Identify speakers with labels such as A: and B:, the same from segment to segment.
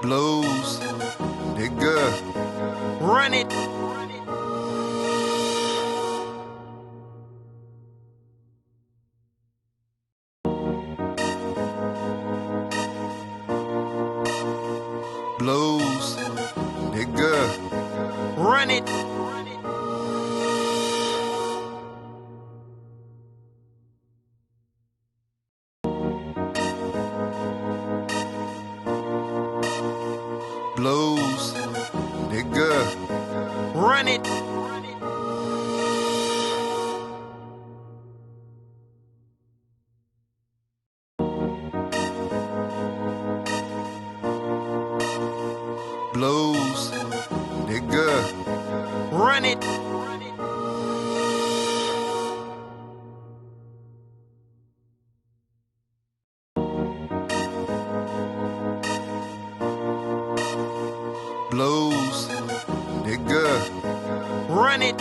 A: Blues, they good. Run it. Blues, they good. Run it. Blues, they good. Run it. Blues, they good. Run it. Blues, they good. Run it.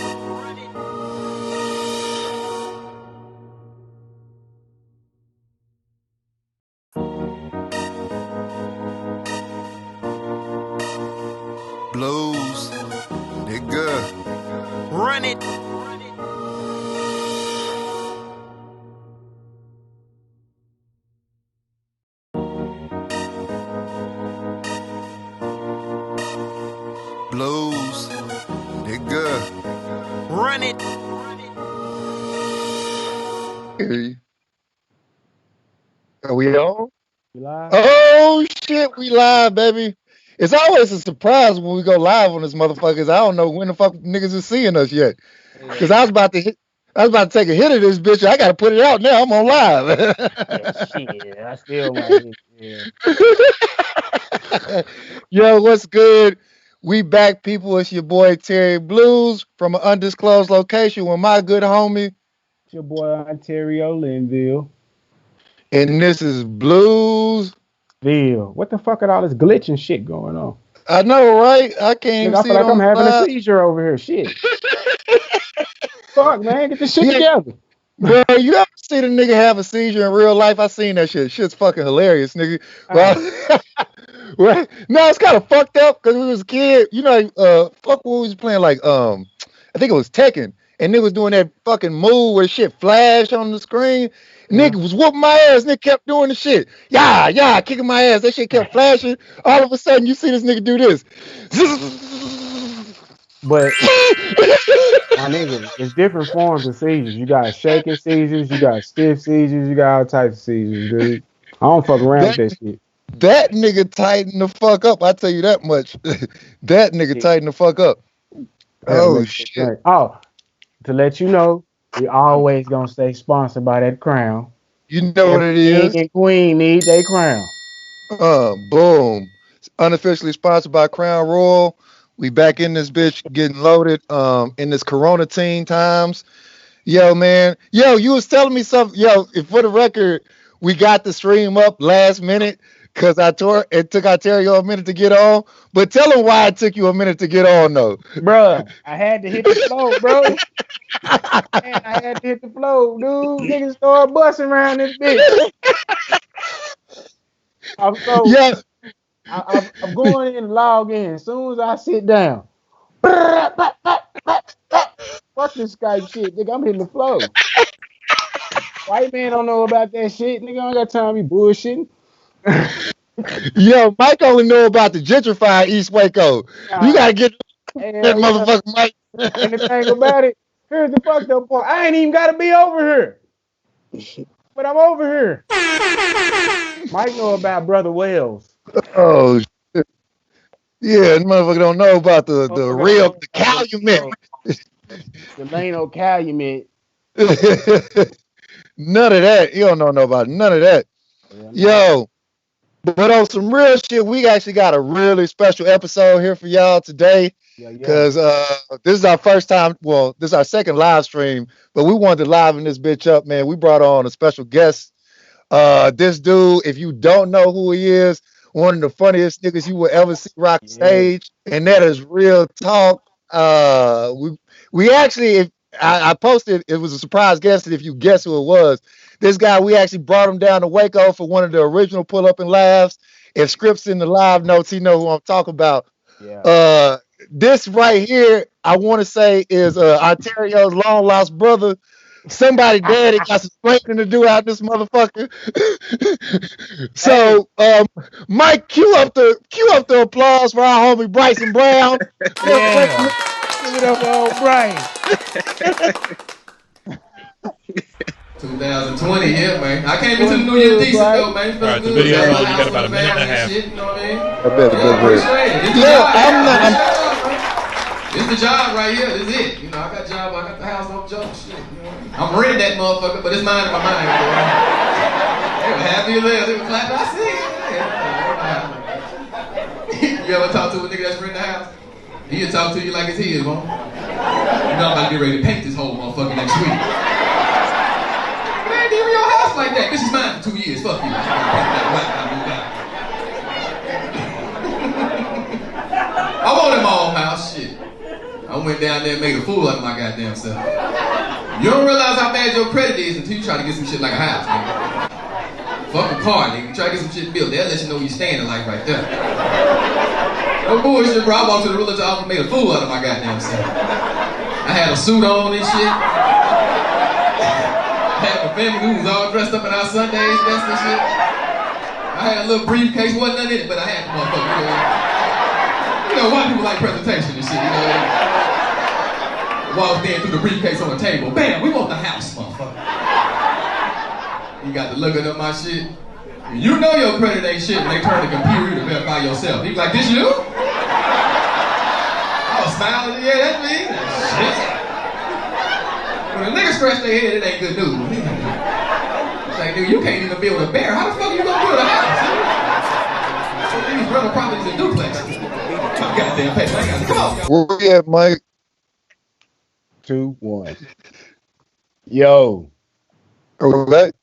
A: Blues, they good. Run it. Blues, they good. Run it.
B: Are we on?
C: You live?
B: Oh shit, we live, baby. It's always a surprise when we go live on this motherfuckers. I don't know when the fuck niggas is seeing us yet.
C: Yeah,
B: Cause I was about to take a hit of this bitch. I gotta put it out now. I'm on
C: yeah,
B: live.
C: shit. I still might hit. Yeah.
B: Yo, what's good? We back, people. It's your boy Terry Blues from an undisclosed location with my good homie.
C: It's your boy Onterio Linville.
B: And this is Blues.
C: Ville. What the fuck are all this glitching shit going on?
B: I know, right? I can't even
C: Nigga, I
B: see
C: feel
B: it
C: like
B: on
C: I'm
B: the
C: having a
B: slide.
C: seizure over here. Shit. Fuck, man. Get this shit
B: Yeah,
C: together.
B: bro, you ever see the nigga have a seizure in real life? I seen that shit. Shit's fucking hilarious, nigga. Well,
C: Ah,
B: well no, it's kind of fucked up because we was a kid. You know, fuck, what we was playing like, I think it was Tekken, and nigga was doing that fucking move where shit flashed on the screen.
C: uh,
B: Nigga was whooping my ass. Nigga kept doing the shit. Yeah, yeah, kicking my ass. That shit kept flashing. All of a sudden, you see this nigga do this.
C: but my nigga, it's different forms of seizures. You got shaking seizures, you got stiff seizures, you got all types of seizures, dude. I don't fuck around with
B: that
C: that shit.
B: That nigga tighten the fuck up. I tell you that much. That nigga
C: Shit.
B: tighten the fuck up.
C: I had to
B: Oh
C: make a quick
B: shit.
C: drink. Oh, to let you know, we always gonna stay sponsored by that crown.
B: You know what
C: Every
B: it
C: king
B: is?
C: and queen need their crown.
B: Boom. Unofficially sponsored by Crown Royal. We back in this bitch getting loaded. In this Corona teen times. Yo, man. Yo, you was telling me something. Yo, if for the record, we got the stream up last minute because it took Ontario a minute to get on. But tell them why it took you a minute to get on though.
C: Bruh, I had to hit the flow, bro. Man, I had to hit the flow, dude. Niggas start busting around this bitch. I'm so
B: Yeah.
C: I'm going in and log in. As soon as I sit down, fuck this Skype shit, nigga. I'm hitting the flow. White man don't know about that shit, nigga. I don't got time to be bullshitting.
B: Yo, Mike only know about the gentrified East Waco. You
C: Nah,
B: gotta get that
C: hell yeah.
B: motherfucker, Mike.
C: And the thing about it, here's the fucked up part. I ain't even gotta be over here, but I'm over here. Mike know about Brother Wells.
B: Oh, yeah, the motherfucker don't know about the
C: Motherfucker don't
B: real
C: know
B: the
C: about
B: calumet.
C: the Lano Calumet.
B: None of that. You don't know about none of that.
C: Yeah, no.
B: Yo, but on some real shit, we actually got a really special episode here for y'all today.
C: Yeah, yeah.
B: Cause this is our first time. Well, this is our second live stream, but we wanted to liven this bitch up, man. We brought on a special guest. This dude, if you don't know who he is, one of the funniest niggas you will ever see rock the
C: Yeah.
B: stage, and that is real talk. We actually, if I posted, it was a surprise guest, and if you guess who it was, this guy, we actually brought him down to Waco for one of the original pull up and laughs, If Scripts in the live notes, he know who I'm talking about.
C: Yeah.
B: Uh, this right here, I want to say is Ontario's long lost brother. Somebody daddy got some explaining to do out this motherfucker.
C: Hey,
B: So, Mike, cue up the applause for our homie Bryson Brown.
C: yeah. Give it up for old Brian.
D: 2020 here, man. I came into the
C: What's
D: new year
C: good,
D: decent
C: Brian?
D: though, man.
E: All
D: Feeling
E: right, the
D: good.
E: video's
D: Got
E: on.
D: my
E: You
D: house
E: got
D: on
E: about
D: the
E: a minute and a
D: map and
E: half.
D: shit, you know what I mean?
B: I bet,
D: Yeah, appreciate it. It's the
B: Yeah,
D: job.
B: I'm not.
D: It's the job right here. This is it. You know, I got a job. I got the house on jump shit. You know what I mean? I'm renting that motherfucker, but it's mine in my mind. They were happy as hell. They were clapping. I see it. You ever talk to a nigga that's renting the house? He'll talk to you like it's his, man. You know I'm about to get ready to paint this whole motherfucker next week. Man, give me your house like that. This is mine for 2 years. Fuck you. I wanted my own house. Shit. I went down there and made a fool out of my goddamn self. You don't realize how bad your credit is until you try to get some shit like a house, nigga. Fuck a car, nigga. You try to get some shit built. They'll let you know you staying in life right there. No bullshit, bro. I walked to the realtor office and made a fool out of my goddamn self. I had a suit on and shit. I had my family who was all dressed up in our Sundays, best and shit. I had a little briefcase, wasn't nothing in it, but I had the motherfucker, you know, white people like presentation and shit, you know. Walked in, threw the briefcase on the table. Bam, we want the house, motherfucker. You got to look at my shit. You know your credit ain't shit when they turn the computer to verify yourself. He be like, this you? I was smiling, yeah, that's me. Shit. When a nigga scratch their head, it ain't good news. It's like, dude, you can't even build a bear. How the fuck you gonna build a house? These rental properties and duplexes. Goddamn paper, I got to come on.
B: Where we at, Mike?
C: 2, 1. Yo.
B: Are we back?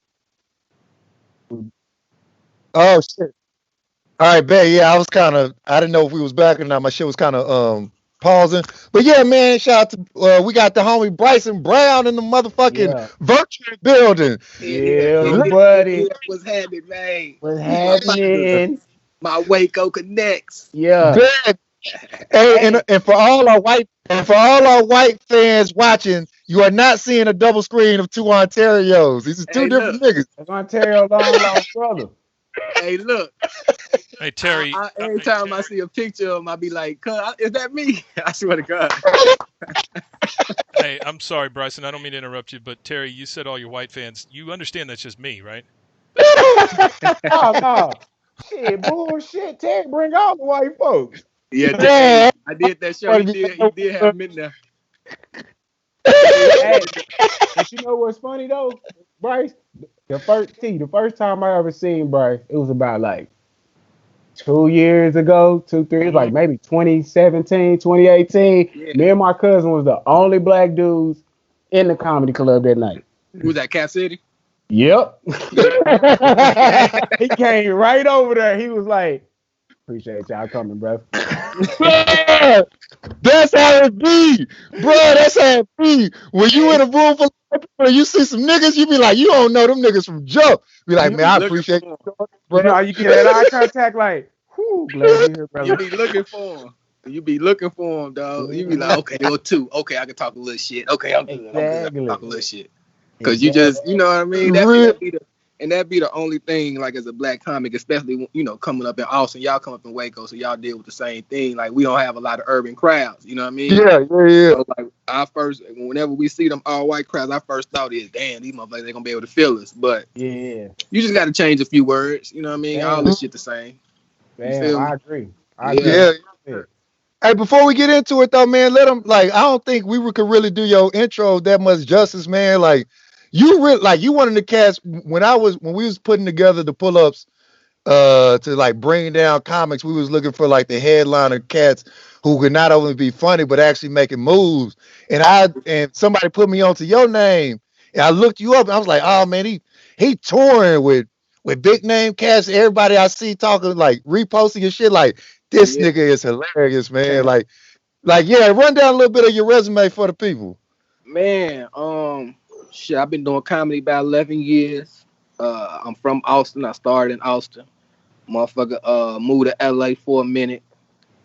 B: Oh shit! All right, bet. Yeah, I didn't know if we was back or not. My shit was kind of pausing. But yeah, man, shout out to we got the homie Bryson Brown in the motherfucking
C: Yeah.
B: virtual building.
C: Yeah, buddy.
F: What's happening, man?
C: What's happening?
F: My Waco connects.
C: Yeah.
B: Bet. Hey, and for all our white fans watching, you are not seeing a double screen of two Ontarios. These are two different niggas.
C: That's Ontario long lost brother.
F: Hey, look.
E: Hey, Terry.
F: Every time I see a picture of him, I be like, is that me? I swear to God.
E: Hey, I'm sorry, Bryson. I don't mean to interrupt you, but Terry, you said all your white fans. You understand that's just me, right?
C: Oh, no. Shit, bullshit. Terry, bring all the white folks.
F: Yeah, I did that show. He did have him in there.
C: Hey, but you know what's funny though, Bryce? The first time I ever seen Bryce, it was about like 2 years ago, 2, 3, it was like maybe 2017, 2018.
F: Yeah.
C: Me and my cousin was the only black dudes in the comedy club that night.
F: Who was that, Cap City?
C: Yep. He came right over there. He was like, appreciate y'all coming, bro.
B: Yeah, that's how it be, bro. That's how it be. When you in a room full of people, you see some niggas, you be like, you don't know them niggas from jump. Be like, man, I appreciate you,
C: You
B: bro.
C: know, you get that eye contact like, whew, glad you're here, brother.
F: You be looking for him. You be looking for him, dog. You be like, okay, there were 2. Okay, I can talk a little shit. Okay, I'm good. I can talk a little shit. Because you just, you know what I mean? That'd be the only thing, like, as a black comic, especially, you know, coming up in Austin. Y'all come up in Waco, so y'all deal with the same thing. Like, we don't have a lot of urban crowds, you know what I mean?
B: Yeah.
F: So, like, whenever we see them all-white crowds, our first thought is, damn, these motherfuckers ain't gonna be able to feel us. But
C: yeah,
F: you just got to change a few words, you know what I mean?
C: Damn.
F: All this shit the same.
C: damn, I agree.
B: Yeah. Hey, before we get into it though, man, let them I don't think we could really do your intro that much justice, man. Like you one of the cats when we was putting together the pull-ups to like bring down comics, we was looking for like the headliner cats who could not only be funny but actually making moves. And somebody put me onto your name, and I looked you up, and I was like, oh man, he touring with big name cats. Everybody I see talking like reposting and shit. Like this nigga is hilarious, man. Like yeah, run down a little bit of your resume for the people.
F: Man, shit, I've been doing comedy about 11 years. I'm from Austin. I started in Austin. Motherfucker, moved to LA for a minute,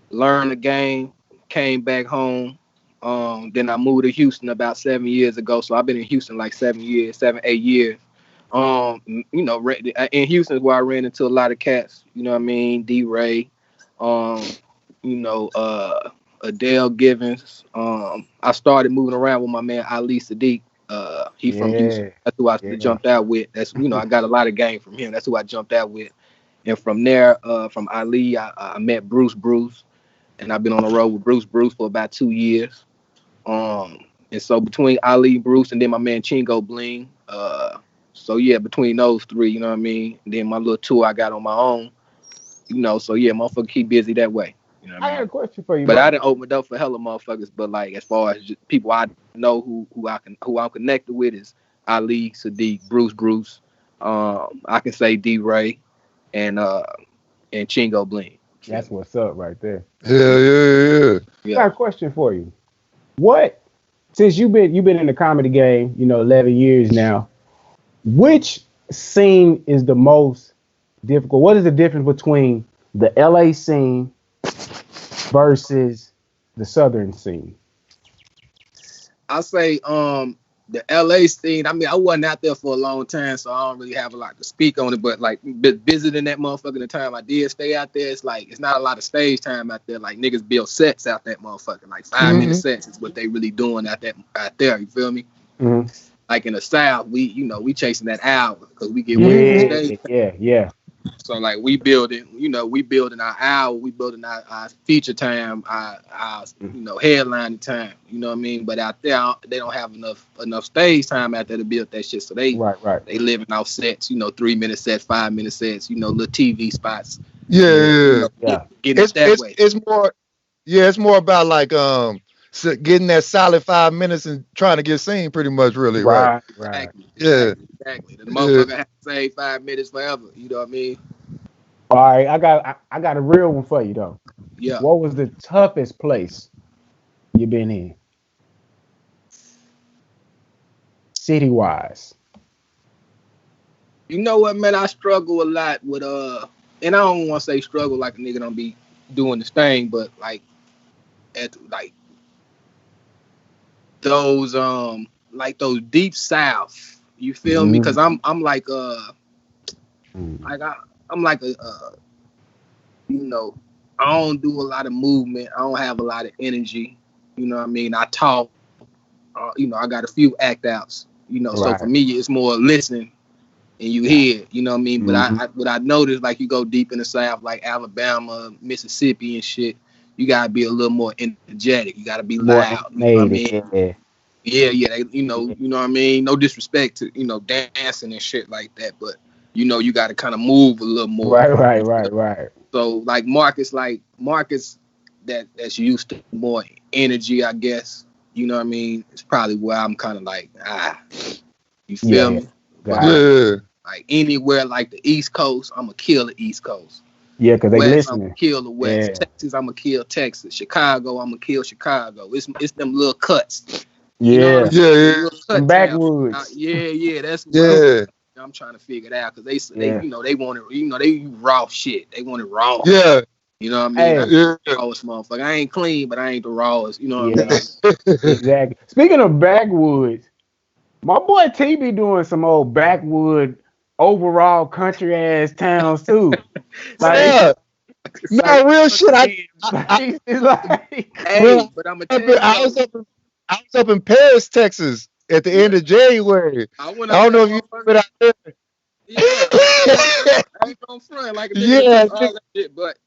F: learned the game, came back home. Then I moved to Houston about 7 years ago. So I've been in Houston like 7 years, 8 years. In Houston is where I ran into a lot of cats. You know what I mean? D-Ray, Adele Givens. I started moving around with my man Ali Sadiq. He from Houston. That's who I jumped out with. That's I got a lot of game from him. That's who I jumped out with. And from there, from Ali, I met Bruce, and I've been on the road with Bruce for about 2 years. And so between Ali, Bruce, and then my man Chingo Bling. So yeah, between those three, you know what I mean. And then my little tour I got on my own, So yeah, motherfucker keep busy that way. You know what I mean?
C: got a question for you.
F: But I didn't open it up for hella motherfuckers. But like as far as just people I know who I'm connected with is Ali, Sadiq, Bruce. I can say D-Ray and Chingo Bling.
C: That's what's up right there.
B: Yeah.
C: I got a question for you. Since you've been in the comedy game, 11 years now, which scene is the most difficult? What is the difference between the LA scene versus the Southern scene?
F: I say the LA scene. I mean, I wasn't out there for a long time, so I don't really have a lot to speak on it. But like visiting that motherfucker the time I did stay out there, it's not a lot of stage time out there. Like niggas build sets out that motherfucker. Like 5-minute sets is what they really doing out there. You feel me? Mm-hmm. Like in the South, we chasing that hour because we get way too stage.
C: Yeah.
F: So like we building our hour, we building our feature time, our headlining time. You know what I mean? But out there they don't have enough stage time out there to build that shit. So they they living off sets, 3-minute sets, 5-minute sets, little TV spots.
B: Yeah.
F: Get it that way.
B: It's more about like getting that solid 5 minutes and trying to get seen pretty much really, right?
F: Exactly.
B: Yeah.
F: Exactly. The motherfucker have to say 5 minutes forever. You know what I mean?
C: All right, I got a real one for you though.
F: Yeah.
C: What was the toughest place you been in? City wise.
F: You know what, man? I struggle a lot with and I don't want to say struggle like a nigga don't be doing this thing, but like those deep south. You feel me? Because I'm like I'm like I don't do a lot of movement. I don't have a lot of energy. You know what I mean? I talk. I got a few act outs. So for me it's more listening and you hear. You know what I mean? But I noticed like you go deep in the South, like Alabama, Mississippi and shit. You gotta be a little more energetic. You gotta be loud. You know what I mean? Yeah. They, you know what I mean? No disrespect to, dancing and shit like that, but you got to kind of move a little more.
C: Right.
F: So like Marcus that's used to more energy, I guess. You know what I mean? It's probably where I'm kind of like, you feel me?
B: Yeah.
F: Like anywhere like the East Coast, I'm gonna kill the East Coast.
C: Yeah, because they listening.
F: I'm gonna kill the West. Yeah. Texas, I'm gonna kill Texas. Chicago, I'm gonna kill Chicago. It's them little cuts.
C: Yeah.
F: Cut
C: backwoods.
F: That's I'm trying to figure it out because they want it. They raw shit. They want it raw.
B: Yeah.
F: You know what I mean?
B: Hey,
F: rawest motherfucker. I ain't clean, but I ain't the rawest. You know what I mean?
C: Exactly. Speaking of backwoods, my boy T be doing some old backwood overall country ass towns too.
B: Like, no real shit.
F: But I'm
B: I was up in Paris, Texas, at the end of January. I don't know if you been out there.
F: Yeah, I ain't gonna front like a nigga all that shit, but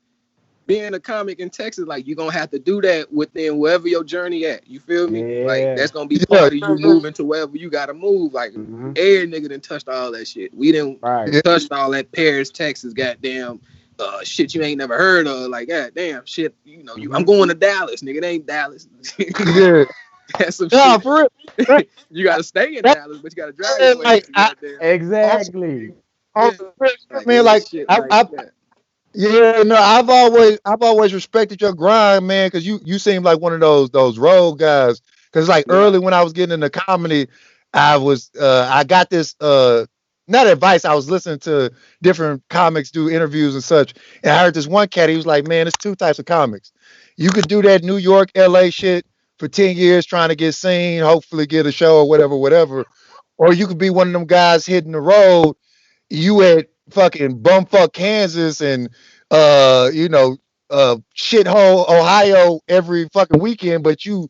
F: being a comic in Texas, like you're gonna have to do that within wherever your journey at. You feel me? Like that's gonna be part of you moving to wherever you gotta move. Like every nigga done touched all that shit. We didn't touched all that Paris, Texas, goddamn shit you ain't never heard of. Like goddamn shit, I'm going to Dallas, nigga. It ain't Dallas. That's some shit.
B: For real.
F: You gotta stay in Dallas, but you gotta drive.
C: Exactly.
B: I've always respected your grind, man, because you seem like one of those road guys. Because early when I was getting into comedy, I got this not advice. I was listening to different comics do interviews and such, and I heard this one cat. He was like, "Man, there's two types of comics. You could do that New York, LA shit for 10 years trying to get seen, hopefully get a show or whatever, whatever, or you could be one of them guys hitting the road. You at fucking bumfuck Kansas and you know shithole Ohio every fucking weekend, but you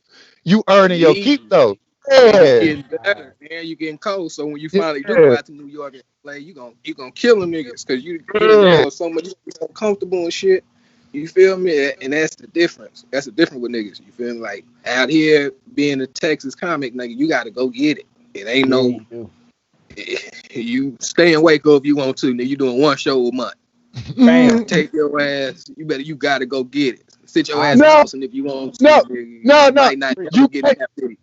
B: earning your
F: Yeah.
B: keep though.
F: You
B: Yeah,
F: getting better, man. You getting cold. So when you finally do go
B: yeah,
F: out to New York and play, you gonna kill them niggas because you
B: yeah,
F: know so much you so comfortable and shit. You feel me? And that's the difference. That's the difference with niggas. You feel me? Like out here being a Texas comic, nigga, you gotta go get it. It ain't no you stay in Waco if you want to. Nigga, you doing one show a month.
B: Mm,
F: Take your ass. You gotta go get it. Sit your ass in
B: no,
F: Austin if you want to.
B: no,
F: Nigga.
B: no,
F: You
B: no.
F: might not ever
B: You
F: get
B: can't.
F: in that city.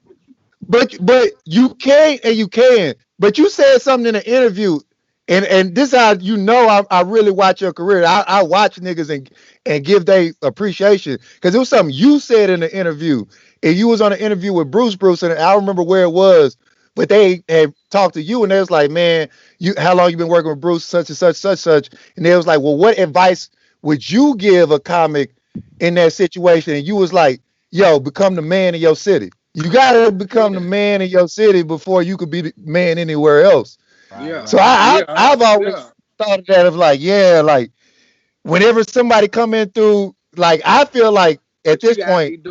B: But you can and you can. But you said something in an interview, and this how you know I really watch your career. I watch niggas and give they appreciation because it was something you said in the interview, and you was on an interview with Bruce, and I don't remember where it was, but they had talked to you, and they was like, man, you how long you been working with Bruce, such and such, and they was like, well, what advice would you give a comic in that situation? And you was like, yo, become the man in your city. You gotta become the man in your city before you could be the man anywhere else.
F: Yeah,
B: So
F: yeah,
B: I've always
F: yeah.
B: thought of that of like, yeah, like whenever somebody come in through, like I feel like at
F: But
B: this point,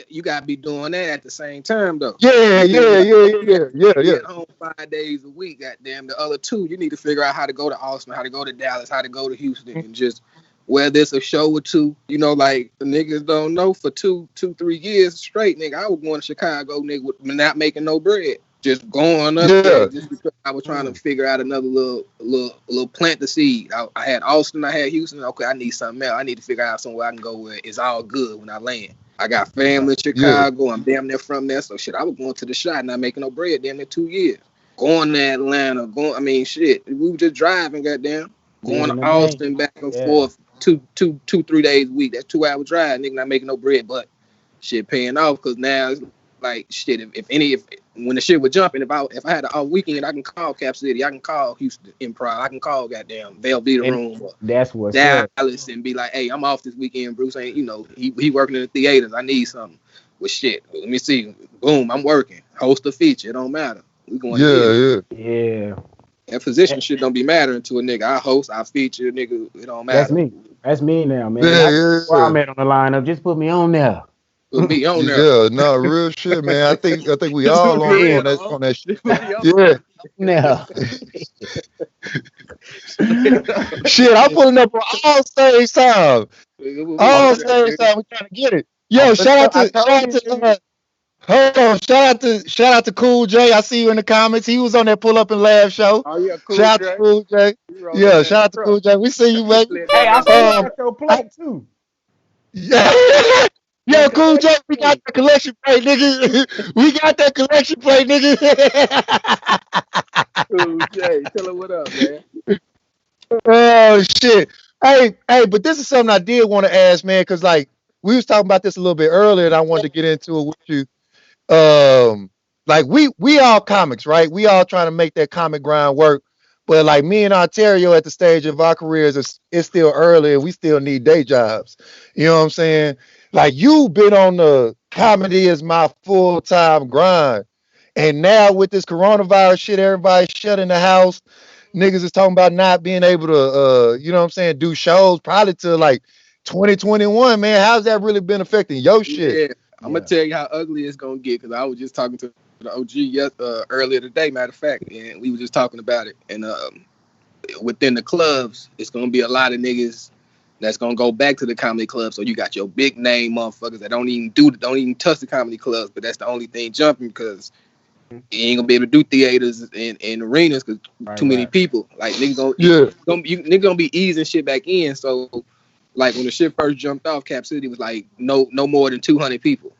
F: you gotta be doing that at the same time though.
B: yeah,
F: You feel me?
B: yeah,
F: Like
B: yeah,
F: you
B: yeah, yeah,
F: be
B: yeah,
F: at home 5 days a week. Goddamn, the other two, you need to figure out how to go to Austin, how to go to Dallas, how to go to Houston, and just whether it's a show or two. You know, like the niggas don't know for 3 years straight, nigga. I was going to Chicago, nigga, with not making no bread. Just going up there
B: yeah,
F: just because I was trying to figure out another little plant the seed. I had Austin, I had Houston. Okay, I need something else. I need to figure out somewhere I can go where it's all good when I land. I got family in
B: yeah,
F: Chicago. I'm damn near from there. So shit, I was going to the shot, not making no bread damn near 2 years. Going to Atlanta, shit. We were just driving, goddamn. Going to Austin back and forth 3 days a week. That's 2 hour drive, nigga, not making no bread, but shit paying off because now it's like shit. If when the shit was jumping, if I had an off weekend, I can call Cap City, I can call Houston Improv, I can call goddamn Velveeta Room or
C: That's what's up.
F: Dallas and be like, hey, I'm off this weekend. Bruce ain't, he working in the theaters. I need something. Well, shit. Let me see. Boom, I'm working. Host a feature. It don't matter. We going to get it.
B: yeah,
C: Yeah.
F: That position shit don't be mattering to a nigga. I host, I feature, nigga. It don't matter.
C: That's me. That's me now, man.
B: yeah,
C: Where
B: yeah,
C: I'm at on the lineup, just put me on there.
F: Put me on there.
B: yeah. No, real shit, man. I think we all on that shit. Yeah.
C: Now.
B: Shit, I'm pulling up on all same time. All same time. We trying to get it. Yo, shout out to hold on, shout out to Cool J. I see you in the comments. He was on that pull up and laugh show.
F: Oh yeah, cool.
B: Shout out to Cool J. Yeah, shout out to Cool J. We see you, baby.
C: Hey, I saw you at your plate too.
B: Yeah. Yo, Cool J, we got that collection plate, nigga. We got that collection plate, nigga.
F: Cool J, tell her what up, man.
B: Oh shit. Hey, but this is something I did want to ask, man, because like we was talking about this a little bit earlier, and I wanted to get into it with you. Like we all comics, right? We all trying to make that comic grind work. But like me and Ontario at the stage of our careers, it's still early and we still need day jobs. You know what I'm saying? Like you've been on the comedy as my full-time grind. And now with this coronavirus shit, everybody shut in the house. Niggas is talking about not being able to you know what I'm saying, do shows probably till like 2021, man. How's that really been affecting your shit?
F: Yeah, I'm gonna tell you how ugly it's gonna get because I was just talking to the OG earlier today, matter of fact, and we were just talking about it. And within the clubs, it's gonna be a lot of niggas that's gonna go back to the comedy club. So you got your big name motherfuckers that don't even touch the comedy clubs, but that's the only thing jumping because you ain't gonna be able to do theaters and arenas because too many people. Like niggas gonna be easing shit back in. So like when the shit first jumped off, Cap City was like no more than 200 people.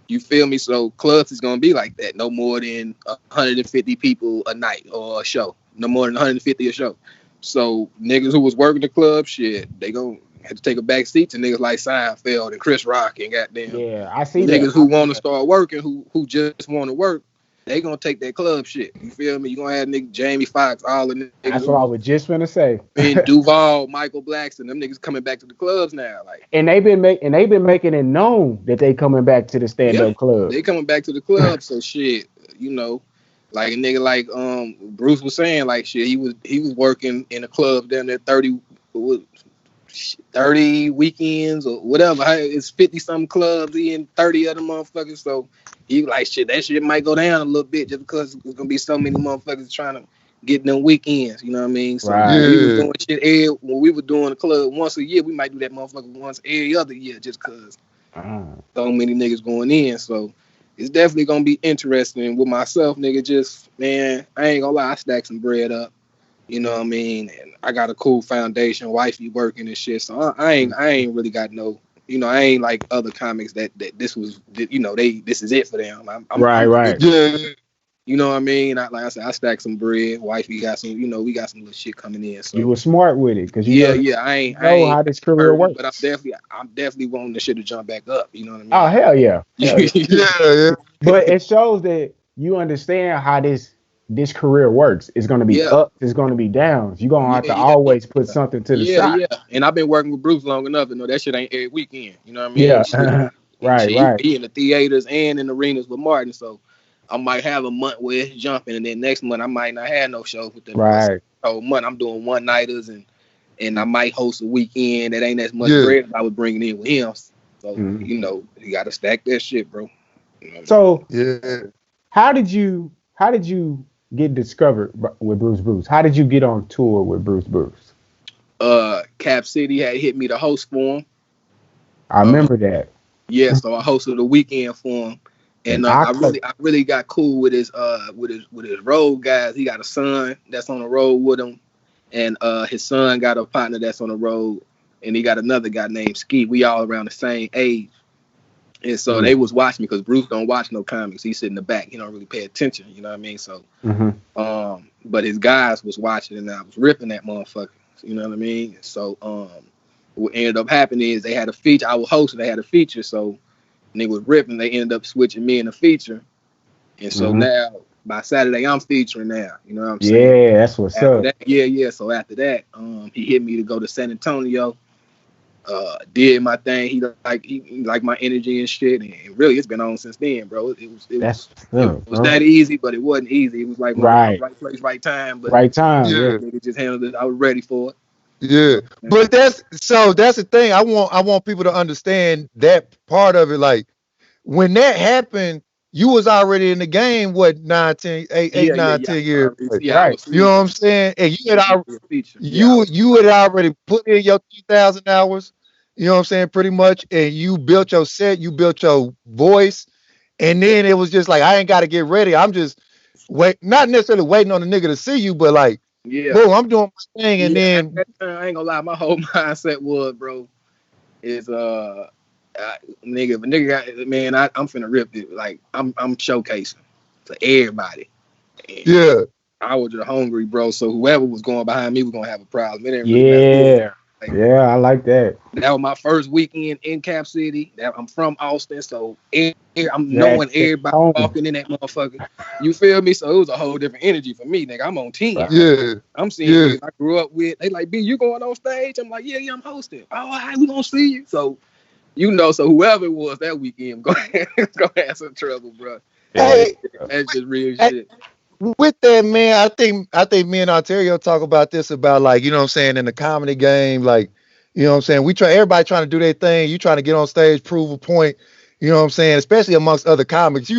F: You feel me? So clubs is gonna be like that. No more than 150 people a night or a show. No more than 150 a show. So niggas who was working the club, shit, they gonna have to take a back seat to niggas like Seinfeld and Chris Rock and goddamn
C: Yeah, I see
F: niggas
C: that.
F: who want to start working, who just want to work. they gonna take that club shit. You feel me? You gonna have nigga Jamie Foxx, all the niggas.
C: That's what I was just gonna say.
F: And Duval, Michael Blackson, them niggas coming back to the clubs now. Like,
C: and they've been making it known that they coming back to the stand-up club.
F: They coming back to the club, so shit, you know, like a nigga like Bruce was saying, like shit, he was working in a club down there 30 weekends or whatever. It's 50 some clubs, he in 30 of them motherfuckers. So he like shit, that shit might go down a little bit just because there's gonna be so many motherfuckers trying to get them weekends. You know what I mean? So we was doing shit when we were doing the club once a year, we might do that motherfucker once every other year just cause so many niggas going in. So it's definitely gonna be interesting with myself, nigga. Just man, I ain't gonna lie, I stacked some bread up. You know what I mean? And I got a cool foundation, wifey working and shit. So I ain't really got no, you know, I ain't like other comics that this was, you know, this is it for them. I'm
C: right.
B: Yeah.
F: You know what I mean? Like I said, I stacked some bread. Wifey got some, you know, we got some little shit coming in. So
C: you were smart with it, cause I ain't how this career works.
F: But I'm definitely wanting the shit to jump back up. You know what I mean?
C: Oh hell yeah.
B: Yeah.
C: But it shows that you understand how this career works. It's gonna be ups, it's gonna be downs. You're gonna have to always put something to the side.
F: Yeah. And I've been working with Bruce long enough to know that shit ain't every weekend. You know what I mean?
C: Yeah. Right.
F: He in the theaters and in the arenas with Martin. So I might have a month where it's jumping, and then next month I might not have no shows with them.
C: Right.
F: So month I'm doing one nighters and I might host a weekend that ain't as much bread as I was bringing in with him. So you know, you gotta stack that shit, bro. You know
C: so how did you get discovered with Bruce? How did you get on tour with Bruce?
F: Cap City had hit me to host for him.
C: I remember that.
F: Yeah, so I hosted a weekend for him. And I really got cool with his road guys. He got a son that's on the road with him, and his son got a partner that's on the road, and he got another guy named Ski. We all around the same age, and so they was watching me because Bruce don't watch no comics. He sit in the back. He don't really pay attention. You know what I mean? So, but his guys was watching, and I was ripping that motherfucker. You know what I mean? So, what ended up happening is they had a feature. I was hosting. They had a feature, so. And they was ripping. They ended up switching me in the feature, and so now by Saturday I'm featuring now. You know what I'm saying?
C: Yeah, that's what's
F: after
C: up.
F: That, so after that, he hit me to go to San Antonio. Did my thing. He liked my energy and shit, and really it's been on since then, bro. It was that easy, but it wasn't easy. It was like right place, right time. But
C: right time. Yeah,
F: nigga just handled it. I was ready for it.
B: Yeah, but that's the thing. I want people to understand that part of it. Like when that happened, you was already in the game. What 10 years?
F: Right.
B: You know what I'm saying? And you had already put in your 2,000 hours. You know what I'm saying? Pretty much, and you built your set. You built your voice, and then it was just like I ain't got to get ready. I'm just not necessarily waiting on the nigga to see you, but like.
F: Yeah,
B: boom, I'm doing my thing, and then
F: I ain't gonna lie, my whole mindset was, bro, is nigga, if a nigga got, man, I'm finna rip it. Like I'm showcasing to everybody. And I was just hungry, bro. So whoever was going behind me was gonna have a problem. It didn't really matter. Like,
C: I like that.
F: That was my first weekend in Cap City. I'm from Austin, so I'm knowing everybody walking in that motherfucker. You feel me? So it was a whole different energy for me, nigga. I'm on 10.
B: Yeah.
F: I'm seeing niggas I grew up with. They like, B, you going on stage? I'm like, yeah, I'm hosting. Oh, all right, we gonna see you. So, so whoever it was that weekend, gonna have some trouble, bro.
B: Hey,
F: that's just real shit.
B: With that, man, I think me and Onterio talk about this about like, you know what I'm saying, in the comedy game, like, you know what I'm saying, everybody trying to do their thing, you trying to get on stage, prove a point, you know what I'm saying, especially amongst other comics.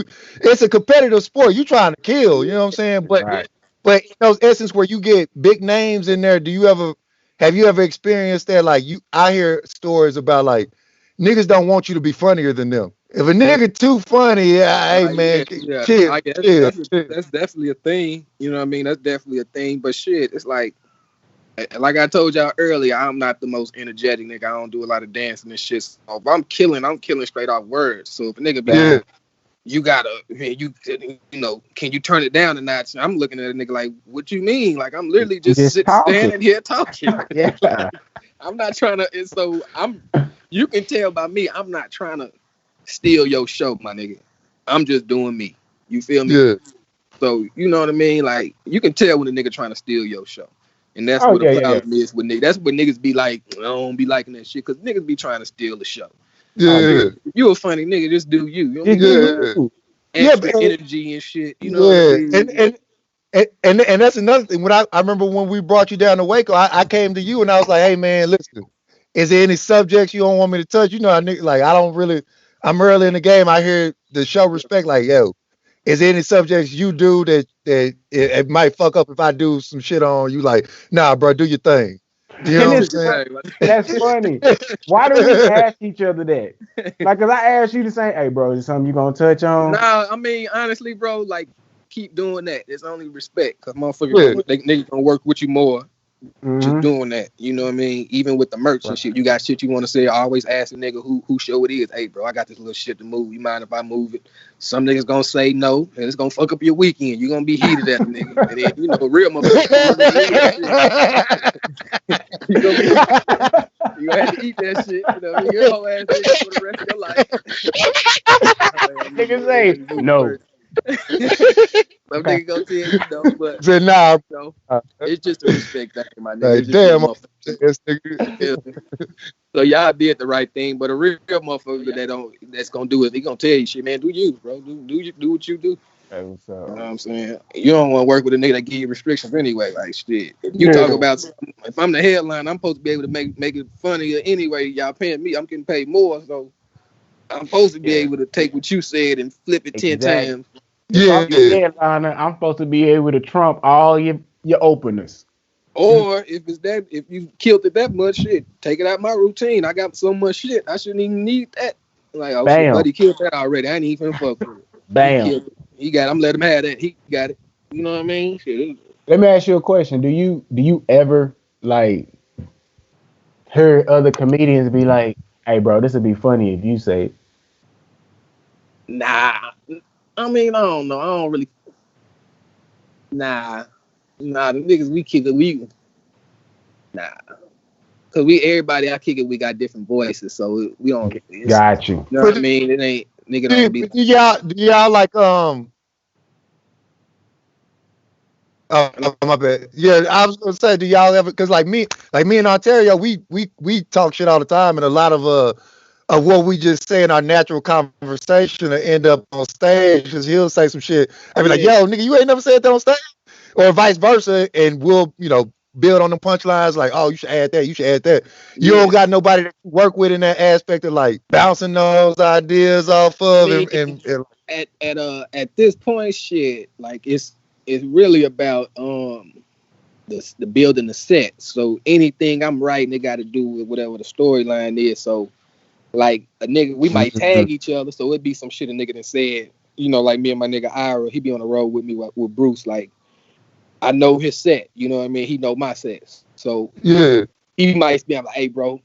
B: It's a competitive sport, you trying to kill, you know what I'm saying? But in those essence where you get big names in there, have you ever experienced that? Like I hear stories about like niggas don't want you to be funnier than them. If a nigga too funny, hey man, chill.
F: That's definitely a thing. You know what I mean? That's definitely a thing. But shit, it's like I told y'all earlier, I'm not the most energetic nigga. I don't do a lot of dancing and shit. So if I'm killing straight off words. So if a nigga be like, you gotta, can you turn it down a notch? I'm looking at a nigga like, what you mean? Like I'm literally just standing here talking. I'm not trying to. And so you can tell by me, I'm not trying to steal your show, my nigga. I'm just doing me. You feel me?
B: Yeah.
F: So you know what I mean? Like you can tell when a nigga trying to steal your show. And that's
C: Oh,
F: what the
C: yeah,
F: problem is with niggas. That's what niggas be like, I don't be liking that shit, because niggas be trying to steal the show.
B: Yeah.
F: If you a funny nigga, just do you. You don't
C: Just
F: be
C: do you.
F: extra energy and shit. You know what I mean?
B: And that's another thing. When I remember when we brought you down to Waco, I came to you and I was like, hey man, listen, is there any subjects you don't want me to touch? You know, I don't really. I'm early in the game. I hear the show respect. Like, yo, is there any subjects you do that it might fuck up if I do some shit on you? Like, nah, bro, do your thing. You know
C: And
B: what I'm saying?
C: that's funny. Why do we ask each other that? Like, cause I asked you to say, hey, bro, is there something you gonna touch on?
F: Nah, I mean, honestly, bro, like, keep doing that. It's only respect, because
B: Yeah.
F: motherfuckers, niggas gonna work with you more
C: Mhm.
F: just doing that. You know what I mean? Even with the merch and shit, you got shit you want to say. Always ask a nigga who show it is. Hey, bro, I got this little shit to move. You mind if I move it? Some niggas gonna say no, and it's gonna fuck up your weekend. You gonna be heated at a nigga, and then you know, real motherfucker. You gonna have to eat that shit. You know, your whole ass nigga for the rest of your life.
C: Niggas say no.
F: Some nigga gonna tell you no, but
B: Say nah.
F: you know, it's just a respect thing, my nigga.
B: Like,
F: It's just
B: damn.
F: motherfucker. So y'all did the right thing, but a real motherfucker that's gonna do it, he gonna tell you shit, man. Do you, bro? Do what you do.
C: Hey, what's up?
F: You know what I'm saying? You don't want to work with a nigga that give you restrictions anyway. Like shit. If you talk about, if I'm the headline, I'm supposed to be able to make it funnier anyway. Y'all paying me, I'm getting paid more, so I'm supposed to be able to take what you said and flip it 10 times.
C: If I'm the headliner, I'm supposed to be able to trump all your openers.
F: Or if you killed it that much, shit, take it out my routine. I got so much shit, I shouldn't even need that. Like, oh shit, buddy killed that already. I ain't even fuck with it.
C: Bam.
F: He got it. I'm letting him have that. He got it. You know what I mean? Shit.
C: Let me ask you a question. Do you ever like hear other comedians be like, hey bro, this would be funny if you say it?
F: Nah. I mean, I don't know. I don't really. Nah, the niggas we kick it, nah. Cause everybody I kick it, we got different voices, so we don't.
C: Got you.
F: You know what I mean? It ain't nigga don't be.
B: Do y'all like Oh, my bad. Yeah, I was gonna say, do y'all ever? Because like me and Onterio, we talk shit all the time, and a lot of what we just say in our natural conversation will end up on stage because he'll say some shit. I be like, yo, nigga, you ain't never said that on stage, or vice versa, and we'll build on the punchlines like, oh, you should add that, you should add that. You don't got nobody that you work with in that aspect of like bouncing those ideas off of, and
F: at this point, shit, like it's really about the building the set. So anything I'm writing, it got to do with whatever the storyline is. So like a nigga, we might tag each other. So it'd be some shit a nigga done said. You know, like me and my nigga Ira, he be on the road with me with Bruce. Like I know his set. You know what I mean? He know my sets. So
B: yeah,
F: he might be like, hey, bro,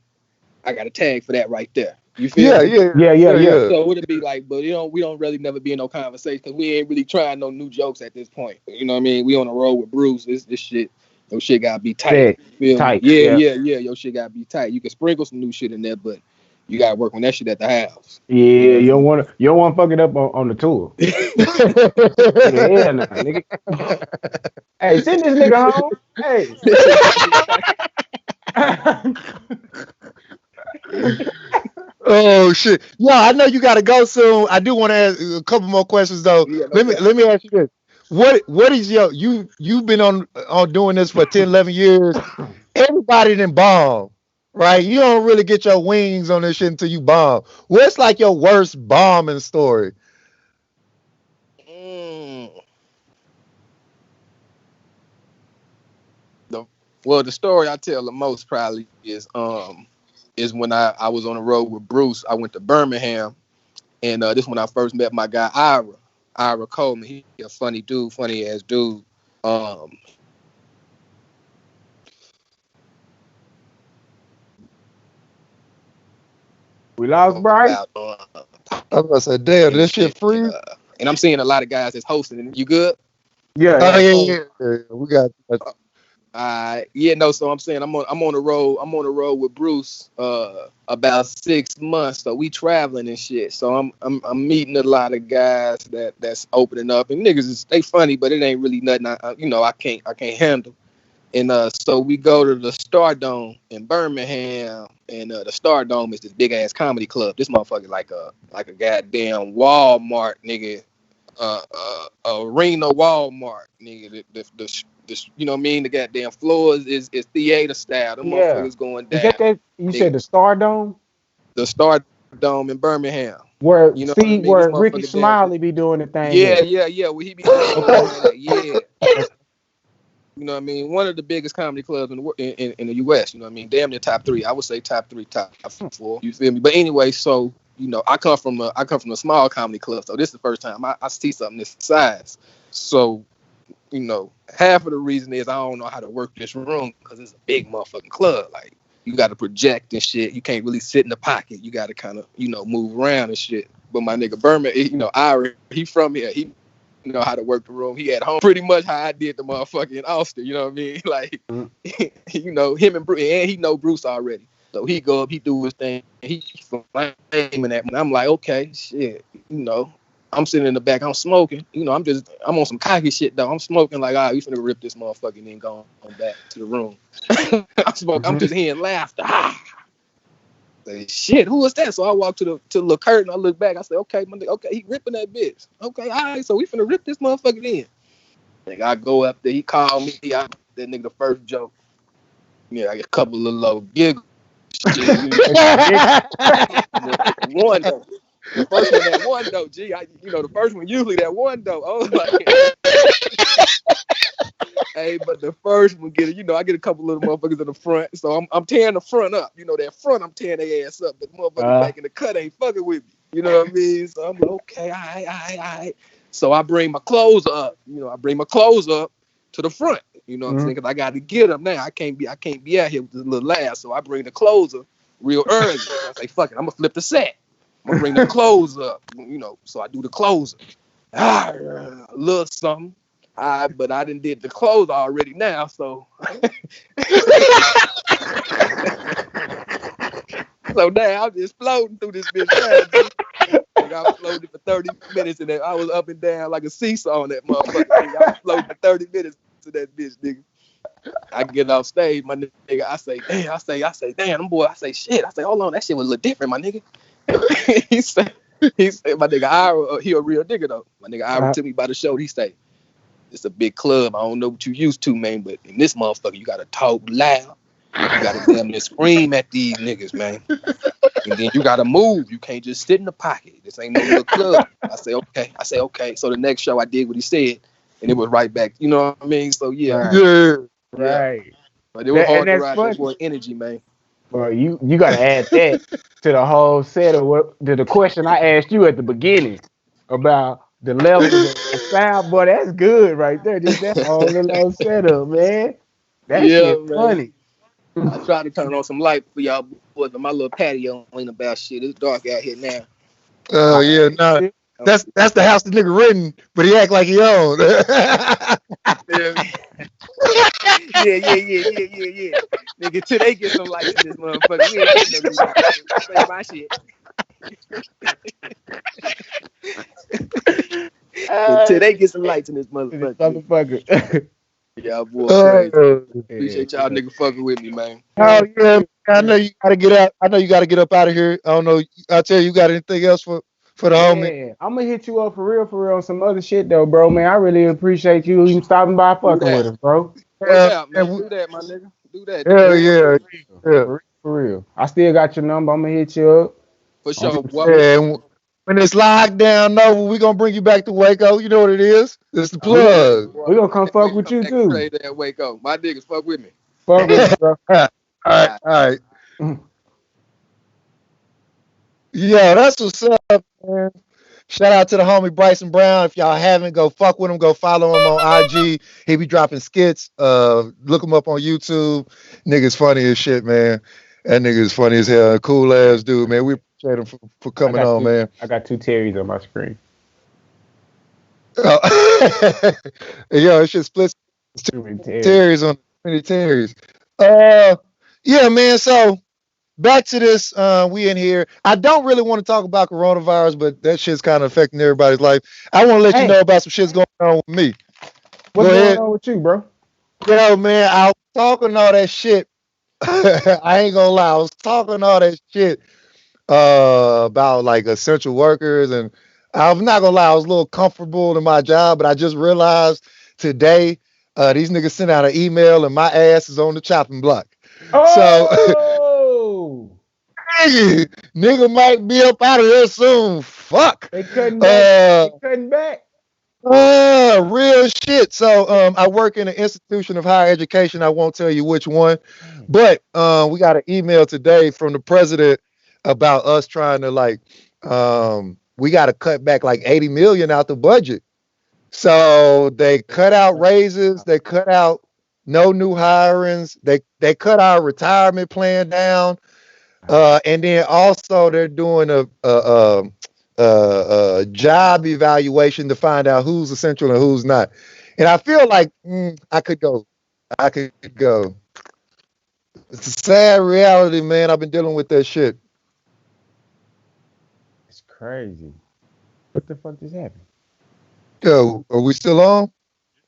F: I got a tag for that right there. You feel me?
C: Yeah.
F: So would it be like, but we don't really never be in no conversation because we ain't really trying no new jokes at this point. You know what I mean? We on the road with Bruce. This shit, your shit gotta be tight.
C: Tight.
F: Yeah. Your shit gotta be tight. You can sprinkle some new shit in there, but you gotta work on that shit at the house.
C: Yeah, you don't want to fuck it up on the tour. Yeah, nah, nigga. Hey, send this nigga home. Hey.
B: Oh shit! Yeah, I know you got to go soon. I do want to ask a couple more questions though. Let me ask you this: what is you've been on doing this for 10, 11 years? Everybody done bomb, right? You don't really get your wings on this shit until you bomb. What's like your worst bombing story?
F: The story I tell the most probably is when I was on the road with Bruce. I went to Birmingham, and this when I first met my guy Ira Coleman. He a funny dude, funny ass dude.
C: We lost Bryce.
B: I was gonna say, damn, this shit free.
F: And I'm seeing a lot of guys that's hosting. You good?
C: Yeah.
B: Yeah. We got.
F: All Yeah, no. So I'm saying I'm on the road. I'm on the road with Bruce. About 6 months. So we traveling and shit. So I'm meeting a lot of guys that's opening up, and niggas they funny, but it ain't really nothing. I can't handle. And so we go to the Stardome in Birmingham, and the Stardome is this big ass comedy club. This motherfucker like a goddamn Walmart, nigga, arena Walmart, nigga. The you know what I mean? The goddamn floors is theater style. The motherfuckers going down.
C: Is that you said the Stardome?
F: The Stardome in Birmingham.
C: Where
F: you know what I mean?
C: where Ricky Smiley be doing the thing.
F: Yeah. Where he be doing that. Yeah. You know what I mean? One of the biggest comedy clubs in the U.S. You know what I mean? Damn near top 3. I would say top 3, top 4. You feel me? But anyway, so I come from a small comedy club, so this is the first time I see something this size. So half of the reason is I don't know how to work this room because it's a big motherfucking club. Like you got to project and shit. You can't really sit in the pocket. You got to kind of move around and shit. But my nigga Berman, Ira, he from here. He know how to work the room. He at home pretty much how I did the motherfucker in Austin. You know what I mean? Like, him and Bruce, and he know Bruce already. So he go up, he do his thing. He flaming at me. I'm like, okay, shit. I'm sitting in the back. I'm smoking. I'm on some cocky shit though. I'm smoking like, we finna rip this motherfucker and then go on back to the room. I'm just hearing laughter. Say, shit, who is that? So I walk to the little curtain. I look back. I say, okay, he ripping that bitch. Okay, all right. So we finna rip this motherfucker in. Like I go up there. He called me. That nigga the first joke. Yeah, I get a couple of little giggles. One though. The first one that one though. Gee, the first one usually that one though. I was like, hey, but the first one get it. I get a couple little motherfuckers in the front, so I'm tearing the front up. That front I'm tearing their ass up, but the motherfuckers back in the cut ain't fucking with me. You know what I mean? So I'm like, okay, all right. So I bring my clothes up. I bring my clothes up to the front. You know what I'm saying? Because I got to get them now. I can't be out here with this little laugh. So I bring the clothes up real early. I say, fuck it, I'm gonna flip the set. I'm gonna bring the clothes up. So I do the clothes. A little something. But I done did the clothes already now, so so now I'm just floating through this bitch. Like I floated for 30 minutes and then I was up and down like a seesaw on that motherfucker. I was floating for 30 minutes to that bitch, nigga. I get off stage, my nigga. I say, damn, boy. I say, shit. I say, hold on, that shit was a little different, my nigga. he said, my nigga Ira, he a real nigga though. My nigga Ira took me by the shoulder. He say, it's a big club. I don't know what you used to, man, but in this motherfucker, you gotta talk loud. You gotta damn near scream at these niggas, man. And then you gotta move. You can't just sit in the pocket. This ain't no little club. I say, okay. So the next show I did what he said, and it was right back. You know what I mean? So yeah.
C: Right.
F: But it was hard to ride that boy energy, man.
C: Well, you gotta add that to the whole set of the question I asked you at the beginning about the levels of sound. Boy, that's good right there. Just that whole little setup, man. That shit man. Funny.
F: I tried to turn on some light for y'all boys, but my little patio ain't about shit. It's dark out here now.
B: Oh yeah, no. That's the house the nigga renting, but he act like he owned.
F: Yeah. Nigga, till they get some lights in this motherfucker. We ain't gonna do that. Say my shit. Until they get some lights in this motherfucker. Y'all boy crazy. Appreciate y'all nigga fucking with me, man.
B: Oh yeah, I know you gotta get out. I know you gotta get up out of here. I don't know. I tell you got anything else for the homie?
C: I'm gonna hit you up for real on some other shit though, bro. Man, I really appreciate you even stopping by fucking with us, bro.
F: Out, man. Do that, my nigga. Do that.
B: Hell yeah.
C: For real. I still got your number. I'm gonna hit you up.
F: For sure.
B: Yeah, when it's lockdown over, we gonna bring you back to Waco. You know what it is. It's the plug.
C: We gonna come fuck with you too.
F: That Waco. My niggas fuck with me.
C: Fuck with me, bro.
B: All right. Yeah, that's what's up, man. Shout out to the homie Bryson Brown. If y'all haven't, go fuck with him. Go follow him on IG. He be dropping skits. Look him up on YouTube. Nigga's funny as shit, man. That nigga's funny as hell. Cool ass dude, man. We appreciate him for coming on, man.
C: I got 2 Terrys on my screen.
B: Yo, it should split. Terry's on the many Terrys. Yeah, man. So back to this. We in here. I don't really want to talk about coronavirus, but that shit's kind of affecting everybody's life. I want to let you know about some shit's going on with me.
C: What's going on with you, bro?
B: Yo, man, I was talking all that shit. I ain't gonna lie. I was talking all that shit about like essential workers, and I'm not gonna lie. I was a little comfortable in my job, but I just realized today these niggas sent out an email, and my ass is on the chopping block.
C: Oh,
B: nigga might be up out of there soon. Fuck.
C: They cutting back.
B: Real shit. So I work in an institution of higher education. I won't tell you which one, but we got an email today from the president about us trying to we got to cut back like 80 million out the budget. So they cut out raises, they cut out no new hirings, they cut our retirement plan down, and then also they're doing a job evaluation to find out who's essential and who's not. And I feel like I could go. It's a sad reality, man. I've been dealing with that shit.
C: It's crazy. What the fuck just happened?
B: Yo, are we still on?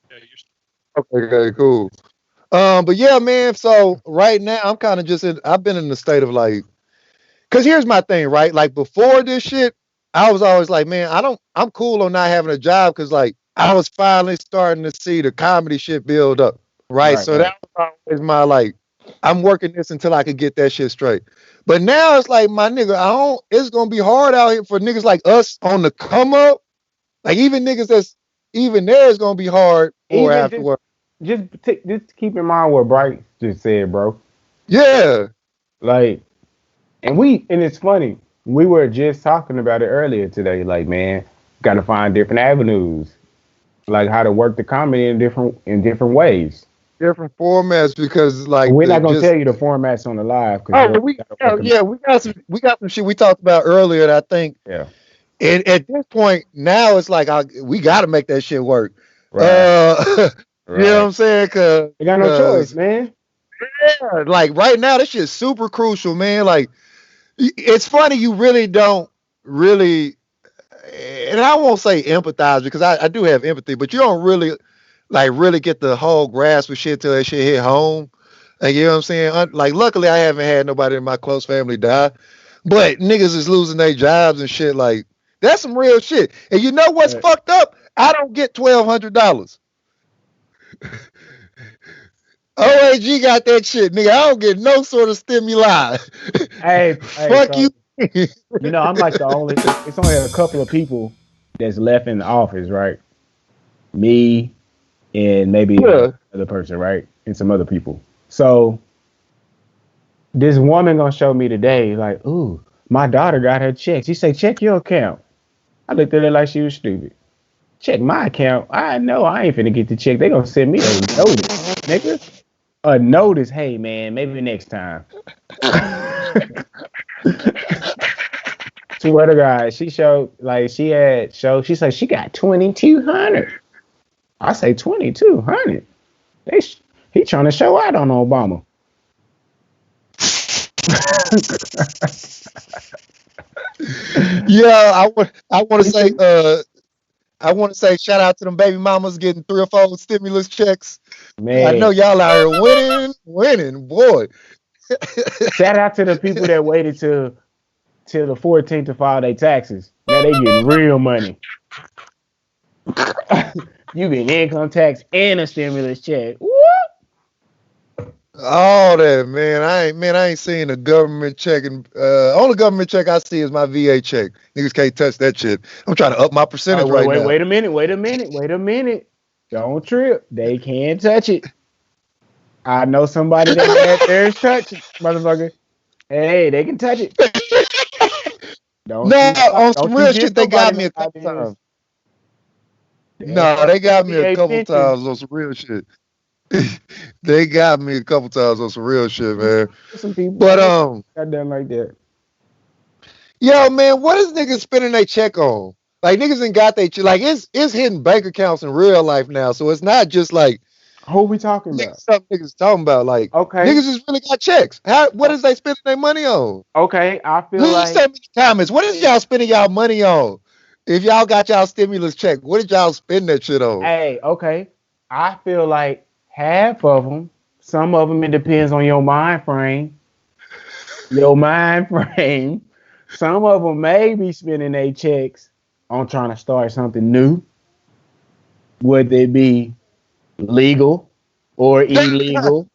E: Yeah, you're
B: Okay, cool. But yeah, man. So right now, I'm kind of just I've been in the state of like, cause here's my thing, right? Like before this shit, I was always like, man, I'm cool on not having a job, cause like I was finally starting to see the comedy shit build up, right? So that was always my like, I'm working this until I could get that shit straight. But now it's like, my nigga, it's gonna be hard out here for niggas like us on the come up. Like even niggas that's even there is gonna be hard or after work.
C: Just keep in mind what Bryce just said, bro.
B: Yeah.
C: Like, and it's funny. We were just talking about it earlier today. Like, man, gotta find different avenues, like how to work the comedy in different ways,
B: different formats. Because like
C: we're not gonna tell you the formats on the live.
B: We got some shit we talked about earlier that I think.
C: Yeah.
B: And at this point now, it's like we got to make that shit work.
C: Right.
B: You know what I'm saying? Cause
C: they got no choice, man.
B: Yeah, like right now, this shit's super crucial, man. Like, it's funny, you really don't really, and I won't say empathize because I do have empathy, but you don't really get the whole grasp of shit till that shit hit home. Like, you know what I'm saying? Like, luckily, I haven't had nobody in my close family die, but niggas is losing their jobs and shit. Like, that's some real shit. And you know what's fucked up? I don't get $1,200. OAG got that shit, nigga. I don't get no sort of stimuli.
C: Hey,
B: fuck you.
C: You know, I'm like it's only a couple of people that's left in the office, right? Me and maybe another person, right? And some other people. So this woman gonna show me today, like, ooh, my daughter got her check. She say, check your account. I looked at her like she was stupid. Check my account. I know I ain't finna get the check. They gonna send me a notice, nigga. A notice. Hey man, maybe next time. Swear to God, she showed she said she got 2,200. I say 2,200. He trying to show out on Obama.
B: Yeah, I want to say shout out to them baby mamas getting 3 or 4 stimulus checks. Man, I know y'all out here winning, boy.
C: Shout out to the people that waited till the 14th to file their taxes. Now they getting real money. You get income tax and a stimulus check. What?
B: All that, man. I ain't seen a government check. Only government check I see is my VA check. Niggas can't touch that shit. I'm trying to up my percentage now.
C: Wait a minute. Don't trip. They can't touch it. I know somebody that had theirs touched, motherfucker. Hey, they can touch it.
B: On some real shit, they got me a couple times. No, they got me a couple times on some real shit. They got me a couple times on some real shit, man.
C: Some people got done like that.
B: Yo, man, what is niggas spending their check on? Like niggas ain't got their check. Like it's hitting bank accounts in real life now, so it's not just like
C: Who we talking
B: Niggas,
C: about?
B: some niggas talking about like
C: Okay.
B: niggas just really got checks. What is they spending their money on?
C: Okay, I feel
B: Please
C: like
B: tell me in the comments. What is y'all spending y'all money on? If y'all got y'all stimulus check, what did y'all spend that shit on?
C: hey, okay. I feel like half of them, some of them, it depends on your mind frame. Your mind frame. Some of them may be spending their checks on trying to start something new. Would it be legal or illegal?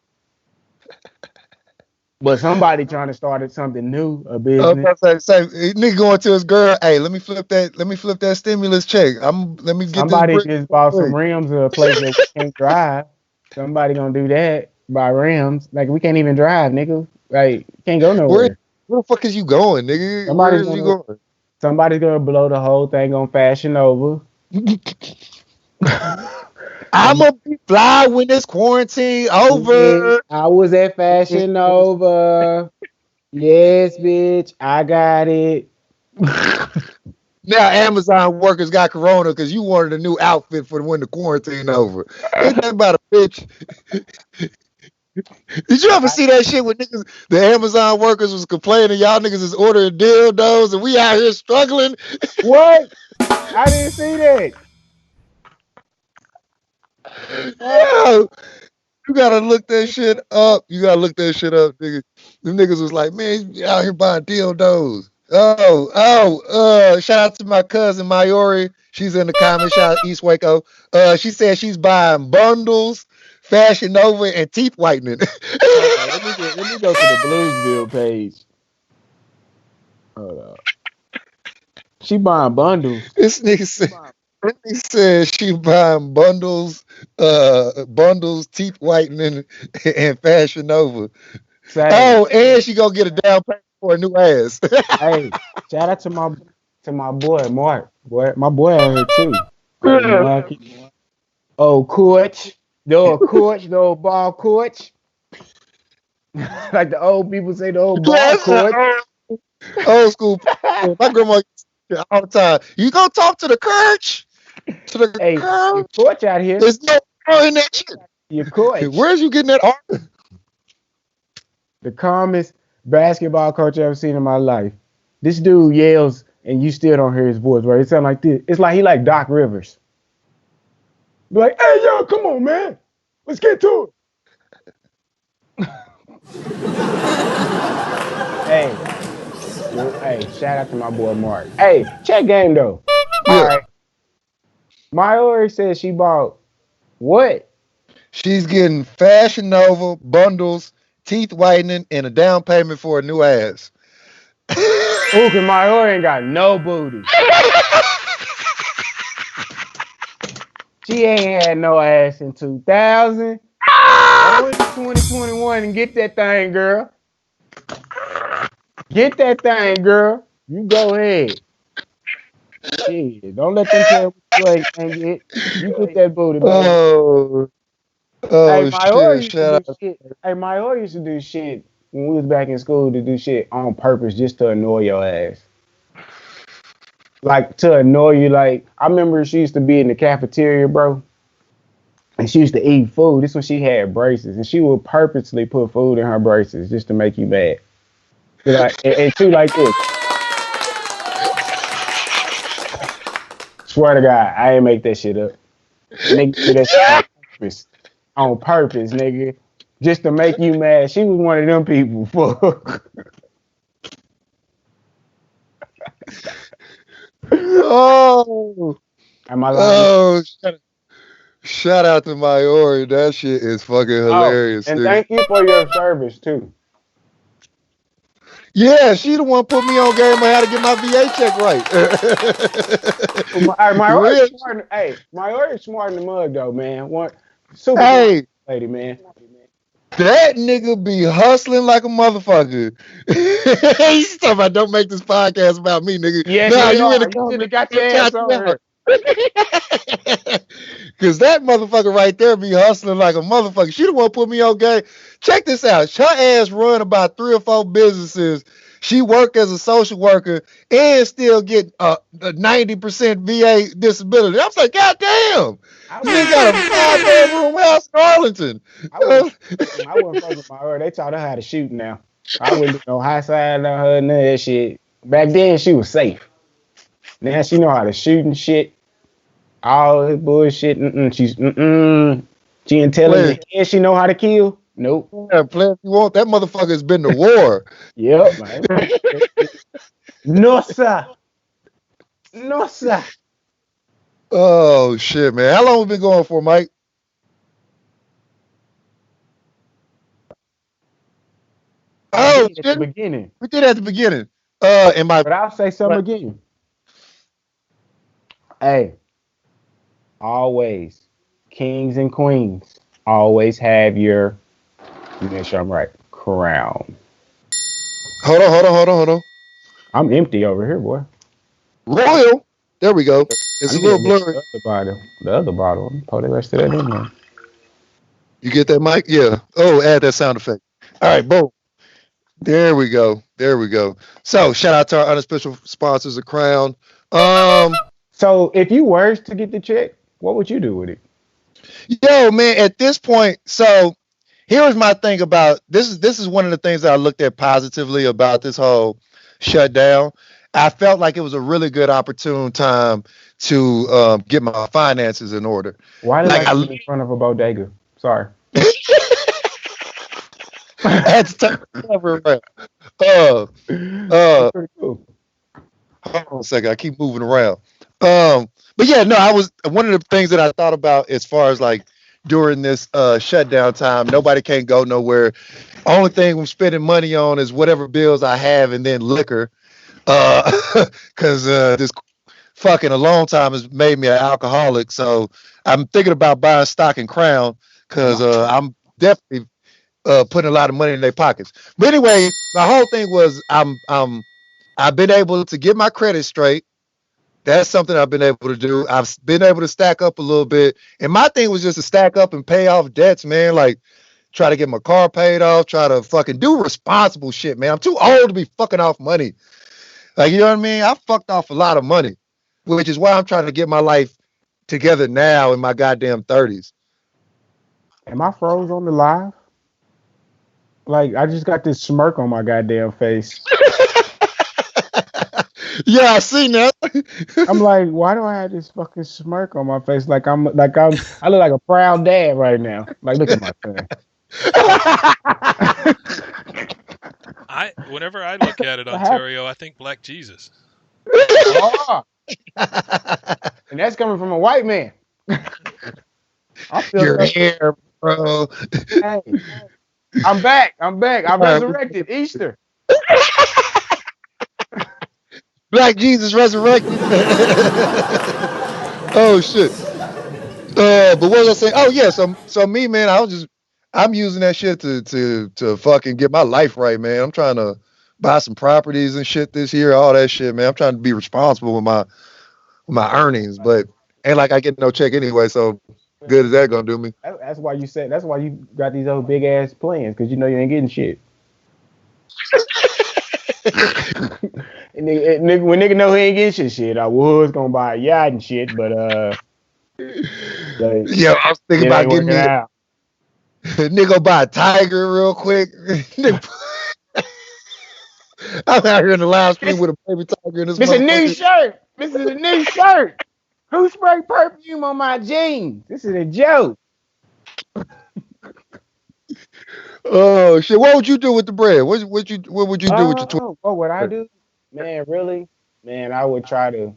C: But somebody trying to start something new, a business.
B: Say, nigga going to his girl, hey, let me flip that stimulus check. Let me get this
C: Somebody
B: brick.
C: just bought some rims of a place that we can't drive. Somebody gonna do that, buy rims. Like we can't even drive, nigga. Like can't go nowhere.
B: Where the fuck is you going, nigga? Where is you going?
C: Somebody's gonna blow the whole thing on Fashion Over.
B: I'm gonna be fly when this quarantine over.
C: I was at Fashion Nova. Yes, bitch, I got it.
B: Now Amazon workers got corona because you wanted a new outfit for when the quarantine over. Ain't that about a bitch? Did you ever see that shit when niggas, the Amazon workers was complaining, y'all niggas is ordering dildos and we out here struggling?
C: What? I didn't see that.
B: Yo, you gotta look that shit up. You gotta look that shit up, nigga. Them niggas was like, man, you out here buying dildos. Shout out to my cousin Mayori. She's in the comments. Shout out East Waco. She said she's buying bundles, Fashion Nova, and teeth whitening.
C: Let me go to the BluezVille page. Hold up. She buying bundles.
B: This nigga said she buying bundles, teeth whitening, and Fashion Nova.
C: Same.
B: And she gonna get a down payment for a new ass.
C: Hey, shout out to my boy Mark. Boy, my boy out here too. Mark. Oh, coach. The old ball coach. Like the old people say, the old ball coach.
B: Old school. My grandma used to say all the time. You gonna talk to the coach? To the
C: Hey,
B: coach?
C: your coach out here.
B: There's no R in that shit.
C: Your coach.
B: Where's you getting that R?
C: The calmest basketball coach I ever seen in my life. This dude yells and you still don't hear his voice, right? It sounds like this. It's like he like Doc Rivers. Be like, hey, yo, come on, man. Let's get to it. Hey, shout out to my boy Mark. Hey, check game though.
B: Yeah.
C: All right. Mayori said she bought what?
B: She's getting Fashion Nova, bundles, teeth whitening, and a down payment for a new ass.
C: Ooh, cause Mayori ain't got no booty. She ain't had no ass in 2000. Go into 2021 and get that thing, girl. Get that thing, girl. You go ahead. Shit, don't let them tell you ain't get. You get that booty, baby. Hey, Mayori used to do shit. Hey, Mayori used to do shit when we was back in school to do shit on purpose just to annoy your ass. Like to annoy you. Like I remember she used to be in the cafeteria, bro. And she used to eat food. This when she had braces, and she would purposely put food in her braces just to make you mad. Like, and she like this. Swear to God, I ain't make that shit up. Nigga do that shit on purpose. On purpose, nigga. Just to make you mad. She was one of them people. Fuck.
B: Oh.
C: Am I lying?
B: Oh, shout out to Mayori. That shit is fucking hilarious.
C: And thank you for your service, too.
B: Yeah, she the one put me on game on how to get my VA check right.
C: Mayori's smart in the mug, though, man. Lady, man.
B: That nigga be hustling like a motherfucker. He's talking about don't make this podcast about me, nigga.
C: Yes,
B: nah, you in the
C: you should have got your ass on her.
B: Cause that motherfucker right there be hustling like a motherfucker. She the one put me on game. Check this out. Her ass run about 3 or 4 businesses. she work as a social worker and still get a 90% VA disability. I was like, God damn, she got a 5-bedroom house in Arlington.
C: I wouldn't fuck with my her. They taught her how to shoot now. I wouldn't do no high side on her, none of that shit. Back then, she was safe. Now she know how to shoot and shit. All this bullshit. She intelligent. And she know how to kill. Nope.
B: Yeah, play if you want. That motherfucker's been to war.
C: Yep. No, sir. No, sir.
B: Oh, shit, man. How long we been going for, Mike? Oh,
C: at the beginning.
B: We did at the beginning.
C: But I'll say something again. Hey, always, kings and queens, always have your, make sure I'm right, crown.
B: Hold on.
C: I'm empty over here, boy.
B: Royal. There we go. It's a little blurry.
C: The other bottle. Pour the rest of that in there.
B: You get that, Mike? Yeah. Oh, add that sound effect. All right, boom. There we go. So, shout out to our unofficial sponsors of Crown.
C: So, if you were to get the check, what would you do with it?
B: Yo, man, at this point, so here's my thing about this is one of the things that I looked at positively about this whole shutdown. I felt like it was a really good opportune time to get my finances in order.
C: Why did I live in front of a bodega? Sorry.
B: That's pretty cool. Hold on a second. I keep moving around. But yeah, no, I was one of the things that I thought about as far as like during this shutdown time, nobody can't go nowhere. Only thing I'm spending money on is whatever bills I have and then liquor. Because this fucking alone time has made me an alcoholic. So I'm thinking about buying stock in Crown because I'm definitely putting a lot of money in their pockets. But anyway, the whole thing was I've been able to get my credit straight. That's something I've been able to do. I've been able to stack up a little bit. And my thing was just to stack up and pay off debts, man. Like, try to get my car paid off, try to fucking do responsible shit, man. I'm too old to be fucking off money. Like, you know what I mean? I fucked off a lot of money, which is why I'm trying to get my life together now in my goddamn 30s.
C: Am I froze on the live? Like, I just got this smirk on my goddamn face.
B: Yeah, I seen that.
C: I'm like, why do I have this fucking smirk on my face? I look like a proud dad right now. Like, look at my son.
E: Whenever I look at it, Onterio, I think Black Jesus.
C: Oh. And that's coming from a white man.
B: Your hair, bro.
C: Hey, I'm back. I'm resurrected. Easter.
B: Black Jesus resurrected. Oh shit. But what was I saying? Oh yeah. So me, man, I'm using that shit to fucking get my life right, man. I'm trying to buy some properties and shit this year, all that shit, man. I'm trying to be responsible with my earnings, but ain't like I get no check anyway. So good is that gonna do me?
C: That's why you got these old big ass plans, because you know you ain't getting shit. And when nigga know he ain't getting shit, I was gonna buy a yacht and shit, but
B: yeah, I was thinking about getting me
C: out.
B: Nigga buy a tiger real quick. I'm out here in the live stream with a baby tiger in this.
C: This is a new shirt. This is a new shirt. Who sprayed perfume on my jeans? This is a joke.
B: Oh shit! What would you do with the bread? What would you do with your $20?
C: What would I do? Man, really? Man, I would try to.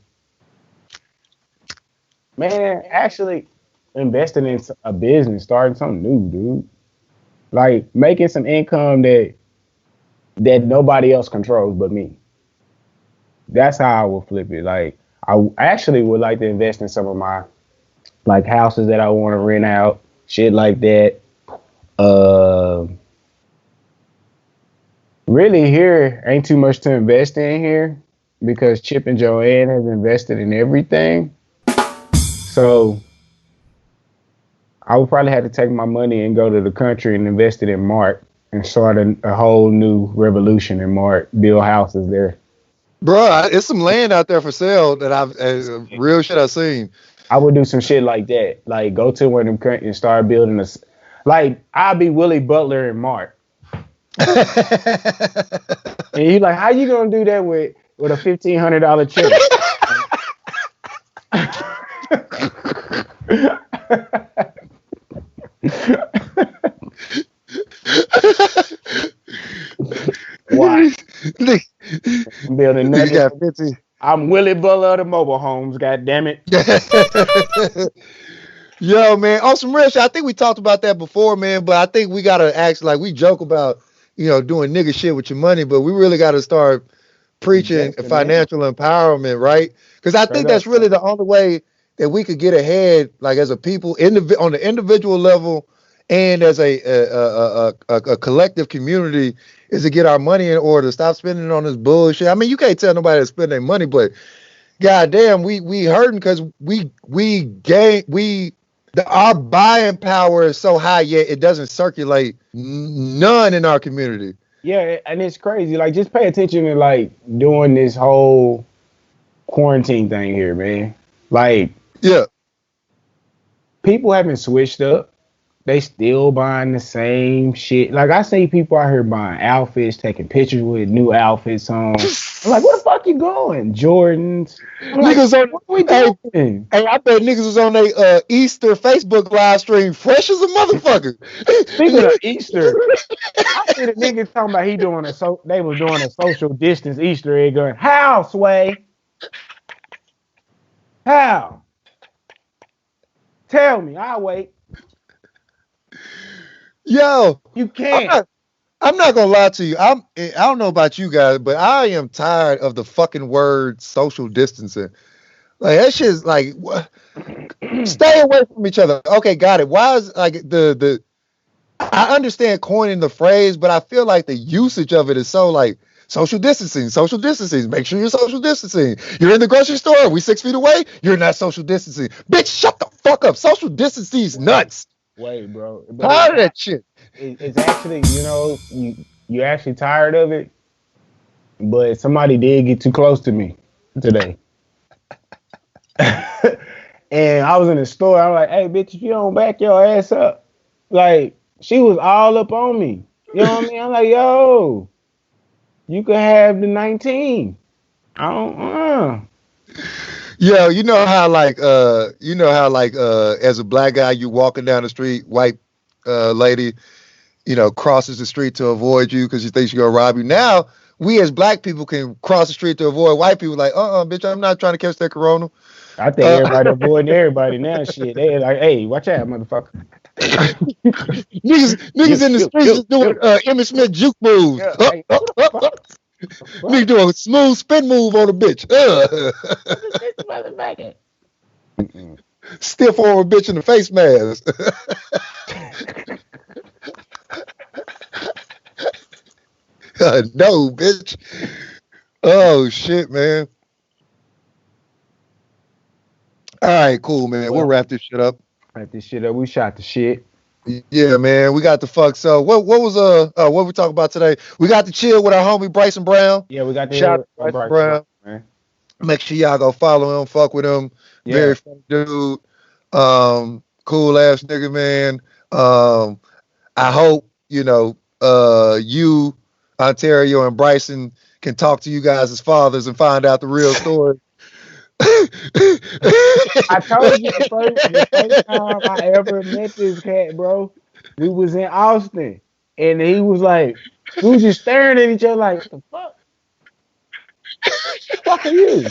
C: Man, actually, investing in a business, starting something new, dude. Like making some income that nobody else controls but me. That's how I would flip it. Like, I actually would like to invest in some of my like houses that I want to rent out, shit like that. Really, here ain't too much to invest in here because Chip and Joanne has invested in everything. So I would probably have to take my money and go to the country and invest it in Mark and start a whole new revolution and build houses there.
B: Bro, it's some land out there for sale that real shit I've seen.
C: I would do some shit like that. Like, go to one of them and start building like, I'll be Willie Butler and Mark. And you like, how you gonna do that with a $1,500 check? Why? I'm building nothing. I'm Willie Butler of the mobile homes, god damn it.
B: Yo, man, on some real shit, I think we talked about that before, man, but I think we gotta actually, like, we joke about, doing nigga shit with your money, but we really gotta start preaching financial empowerment, right? Because I think that's really the only way that we could get ahead, like, as a people, on the individual level and as a collective community, is to get our money in order, stop spending it on this bullshit. I mean, you can't tell nobody to spend their money, but goddamn, we hurting because our buying power is so high, yet it doesn't circulate none in our community.
C: Yeah, and it's crazy. Like, just pay attention to, like, doing this whole quarantine thing here, man. Like,
B: yeah,
C: people haven't switched up. They still buying the same shit. Like, I see people out here buying outfits, taking pictures with new outfits on. I'm like, where the fuck you going? Jordans.
B: Niggas
C: like, what are we doing?
B: Hey, I bet niggas was on their Easter Facebook live stream fresh as a motherfucker.
C: Speaking of Easter, I see the niggas talking about they was doing a social distance Easter egg going, how, Sway? How? Tell me, I'll wait.
B: Yo,
C: you can't.
B: I'm not gonna lie to you. I don't know about you guys, but I am tired of the fucking word social distancing. Like, that shit's like, stay away from each other. Okay, got it. Why is, like, I understand coining the phrase, but I feel like the usage of it is so, like, social distancing. Make sure you're social distancing. You're in the grocery store. We 6 feet away. You're not social distancing. Bitch, shut the fuck up. Social distancing's nuts.
C: Wait, bro.
B: Tired of that shit.
C: It's actually, you're actually tired of it, but somebody did get too close to me today. And I was in the store. I'm like, hey, bitch, if you don't back your ass up. Like, she was all up on me. You know what I mean? I'm like, yo, you could have the 19. I don't,
B: Yo, you know how as a black guy, you walking down the street, white lady, crosses the street to avoid you because she thinks she's gonna rob you. Now, we as black people can cross the street to avoid white people. Like, bitch, I'm not trying to catch that corona.
C: I think everybody avoiding everybody now. Shit, they like, hey, watch out, motherfucker.
B: niggas in the streets just doing Emmitt Smith juke moves.
C: Yeah,
B: Nigga doing a smooth spin move on a bitch. Stiff on a bitch in the face mask. No, bitch. Oh, shit, man. All right, cool, man. We'll wrap this shit up.
C: We shot the shit.
B: Yeah, man. We got the fuck. So what was what we talking about today? We got to chill with our homie Bryson Brown.
C: Yeah, we got to
B: shout out to Bryson Brown. Man. Make sure y'all go follow him, fuck with him. Yeah. Very funny dude. Cool ass nigga, man. I hope, you, Onterio and Bryson can talk to you guys as fathers and find out the real story.
C: I told you the first time I ever met this cat, bro. We was in Austin, and he was like, we was just staring at each other like, what the fuck? What the fuck are you?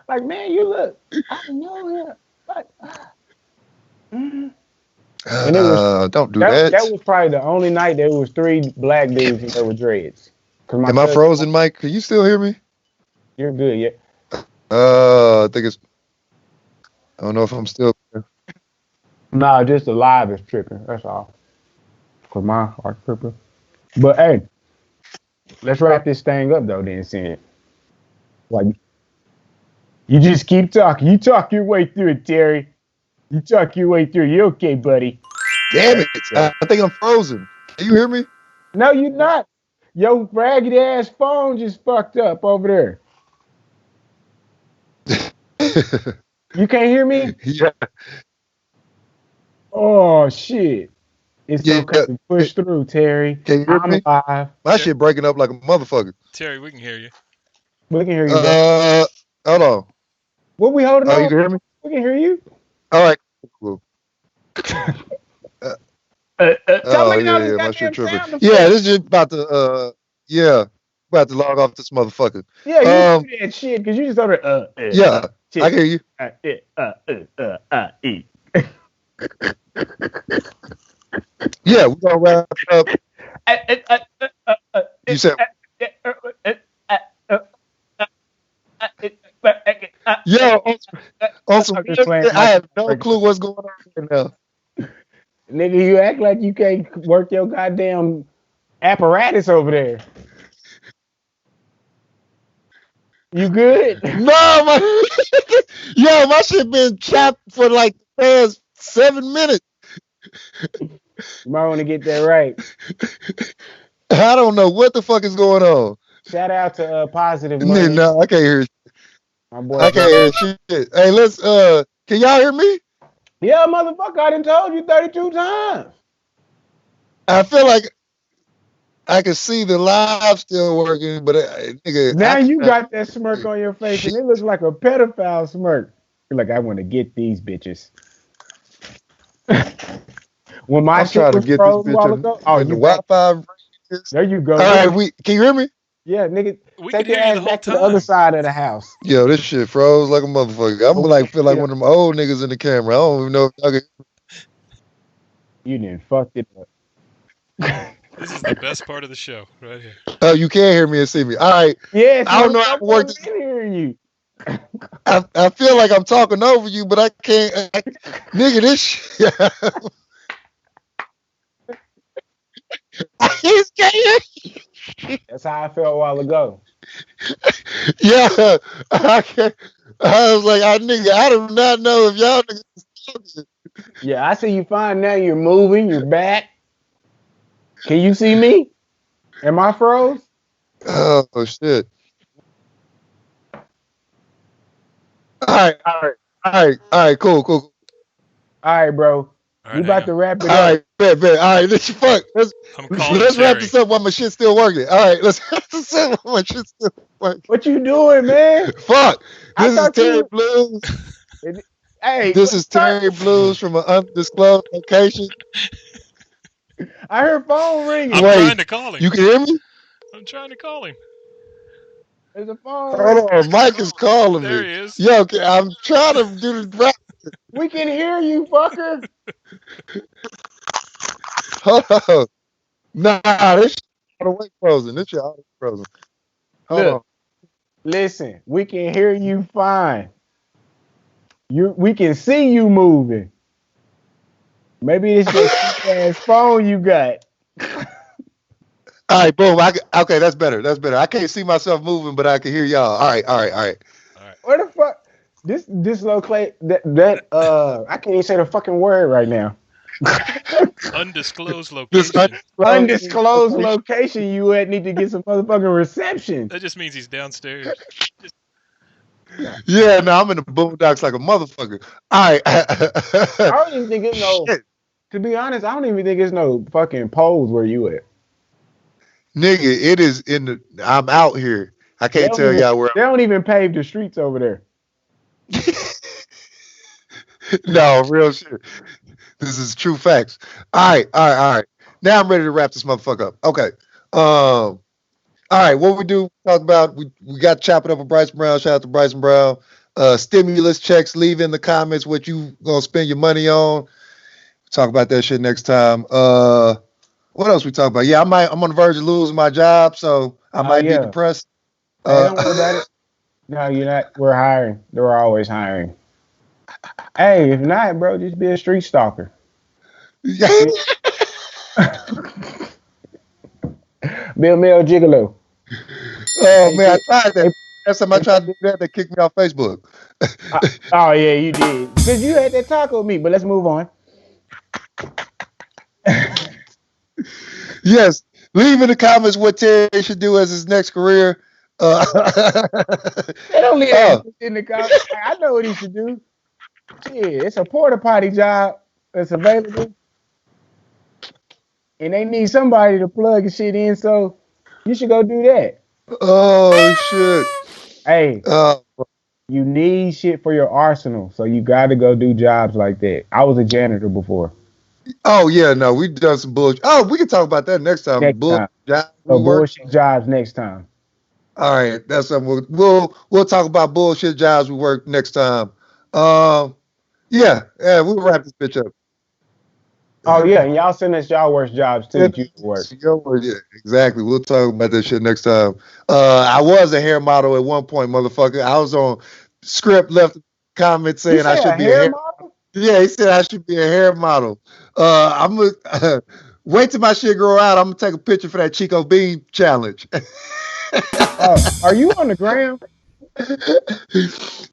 C: Like, man, you look. I know him. Like, and it was,
B: don't do that.
C: That was probably the only night there was 3 black dudes and there were dreads.
B: Am I frozen, Mike? Can you still hear me?
C: You're good, yeah.
B: I think it's. I don't know if I'm still.
C: Nah, just the live is tripping. That's all. Cause my heart tripping. But hey, let's wrap this thing up though. Then, seeing it. Like, you just keep talking. You talk your way through it, Terry. You talk your way through it. You okay, buddy?
B: Damn it! I think I'm frozen. Can you hear me?
C: No, you're not. Your raggedy ass phone just fucked up over there. You can't hear me?
B: Yeah.
C: Oh shit! It's
B: Yeah.
C: okay. Push through, Terry.
B: Can you hear
C: I'm
B: me?
C: alive.
B: My shit breaking up like a motherfucker.
E: Terry, we can hear you.
C: We can hear you, bro.
B: Hold on.
C: What we holding
B: Oh,
C: on?
B: you can hear me?
C: We can hear you.
B: All right. Cool.
C: Tell
B: Oh
C: me all this
B: yeah, my
C: goddamn
B: shit tripping.
C: sound effect.
B: Yeah, this is just about to about to log off this motherfucker.
C: Yeah, you do that shit because you just over
B: Yeah, I can hear you. Yeah, we're gonna wrap up. You said yo, also I have no clue what's going on right now.
C: Nigga, you act like you can't work your goddamn apparatus over there. You good?
B: No, my shit been chopped for like the past 7 minutes.
C: You might want to get that right.
B: I don't know what the fuck is going on.
C: Shout out to Positive Money.
B: No, I can't hear.
C: My boy.
B: I can't hear shit. Hey, let's can y'all hear me?
C: Yeah, motherfucker, I done told you 32 times.
B: I feel like I can see the live still working, but nigga,
C: now you got that smirk on your face, and it looks like a pedophile smirk. You're like, I want to get these bitches. When my shit was froze a while ago,
B: the Wi-Fi.
C: There you go.
B: All right, can you hear me?
C: Yeah, nigga,
E: we
C: take
E: can
C: your
E: hear you
C: ass back to the other side of the house.
B: Yo, this shit froze like a motherfucker. I'm feel like one of them old niggas in the camera. I don't even know if y'all can.
C: You done fucked it up.
E: This is the best part of the show, right here.
B: Oh, you can't hear me and see me. All right.
C: Yes,
B: I don't know how to work this.
C: Hearing you.
B: I feel like I'm talking over you, but I can't. Nigga, this shit. I just can't hear you.
C: That's how I felt a while ago.
B: Yeah, I was like, I do not know if y'all niggas is talking.
C: Yeah, I see you fine now. You're moving. You're back. Can you see me? Am I froze?
B: Oh shit! All right, cool.
C: All right, bro.
E: All right,
C: we about to wrap it up.
B: All right, bet. All right, let's wrap this up while my shit's still working. All right, let's wrap this up while my shit's still working.
C: What you doing, man?
B: Fuck. This is Terry Bluez.
C: Hey,
B: this is Terry Bluez from an undisclosed location.
C: I heard phone ringing.
E: I'm trying to call him.
B: You can hear me?
E: I'm trying to call him.
C: There's a phone.
B: Hold on, Mike is calling me.
E: There he is.
B: Yo, I'm trying to do the rap.
C: We can hear you, fucker.
B: Hold on. Nah, this shit all the way frozen. This shit all the way frozen. Hold on.
C: Listen, we can hear you fine. We can see you moving. Maybe it's just ass phone you got.
B: All right, boom. Okay, that's better. I can't see myself moving, but I can hear y'all. All right.
C: Where the fuck? This dislocate that I can't even say the fucking word right now.
E: Undisclosed location.
C: Undisclosed location you at need to get some motherfucking reception.
E: That just means he's downstairs.
B: Yeah, no, I'm in the boondocks like a motherfucker. All right.
C: I don't even think it's no. To be honest, I don't even think it's no fucking poles where you at.
B: Nigga, it is in the. I'm out here. I can't tell y'all where.
C: They don't even pave the streets over there.
B: No, real shit. This is true facts. All right. Now I'm ready to wrap this motherfucker up. Okay. All right. What we do? Talk about. We got to chop it up with Bryson Brown. Shout out to Bryson Brown. Stimulus checks. Leave in the comments what you gonna spend your money on. Talk about that shit next time. What else we talk about? Yeah, I'm on the verge of losing my job, so I might be depressed.
C: Hey, don't worry about it. No, you're not. We're hiring. They're always hiring. Hey, if not, bro, just be a street stalker. Be a male gigolo.
B: Oh man, I tried that. Last time I tried to do that, they kicked me off Facebook.
C: Oh yeah, you did. Because you had that taco meat, but let's move on.
B: Yes. Leave in the comments what Terry should do as his next career.
C: They don't leave that in the comments. I know what he should do. Shit, it's a porta potty job that's available, and they need somebody to plug the shit in. So you should go do that.
B: Oh shit.
C: Hey, you need shit for your arsenal, so you got to go do jobs like that. I was a janitor before.
B: Oh yeah, no, we done some bullshit. Oh, we can talk about that next time.
C: Next
B: Bullshit
C: time,
B: jobs we
C: so
B: work.
C: bullshit jobs next time.
B: All right, that's something we'll talk about bullshit jobs we work next time. Yeah, we'll wrap this bitch up.
C: Oh yeah, and y'all send us y'all worst jobs too
B: Yeah,
C: that you work.
B: yeah, exactly. We'll talk about that shit next time. I was a hair model at one point, motherfucker. I was on script, left a comment
C: You
B: saying I
C: say
B: should
C: a
B: be a
C: hair
B: hair.
C: model?
B: Yeah, he said I should be a hair model. I'm gonna wait till my shit grow out. I'm gonna take a picture for that Chico Bean challenge.
C: Are you on the gram?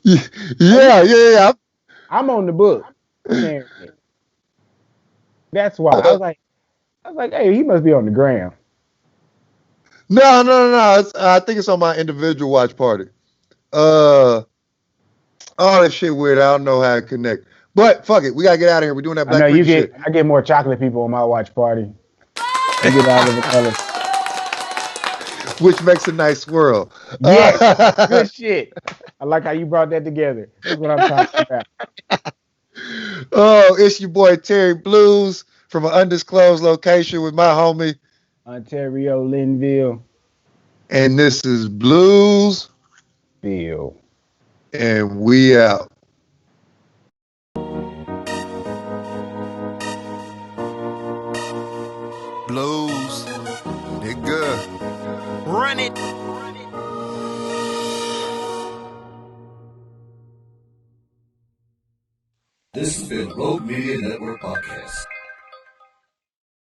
B: Yeah.
C: I'm on the book. Apparently, that's why I was like, hey, he must be on the gram.
B: No. I think it's on my individual watch party. All that shit weird. I don't know how to connect. But fuck it, we gotta get out of here. We're doing that
C: I know
B: Black
C: you
B: Freaky shit.
C: I get more chocolate people on my watch party. You get all of the colors.
B: Which makes a nice swirl.
C: Yes, good shit. I like how you brought that together. That's what I'm talking about.
B: Oh, it's your boy Terry Bluez from an undisclosed location with my homie.
C: Onterio Linville.
B: And this is Bluez.
C: Bill.
B: And we out.
A: Blues, they good. Run it.
G: This has been Road Media Network Podcast.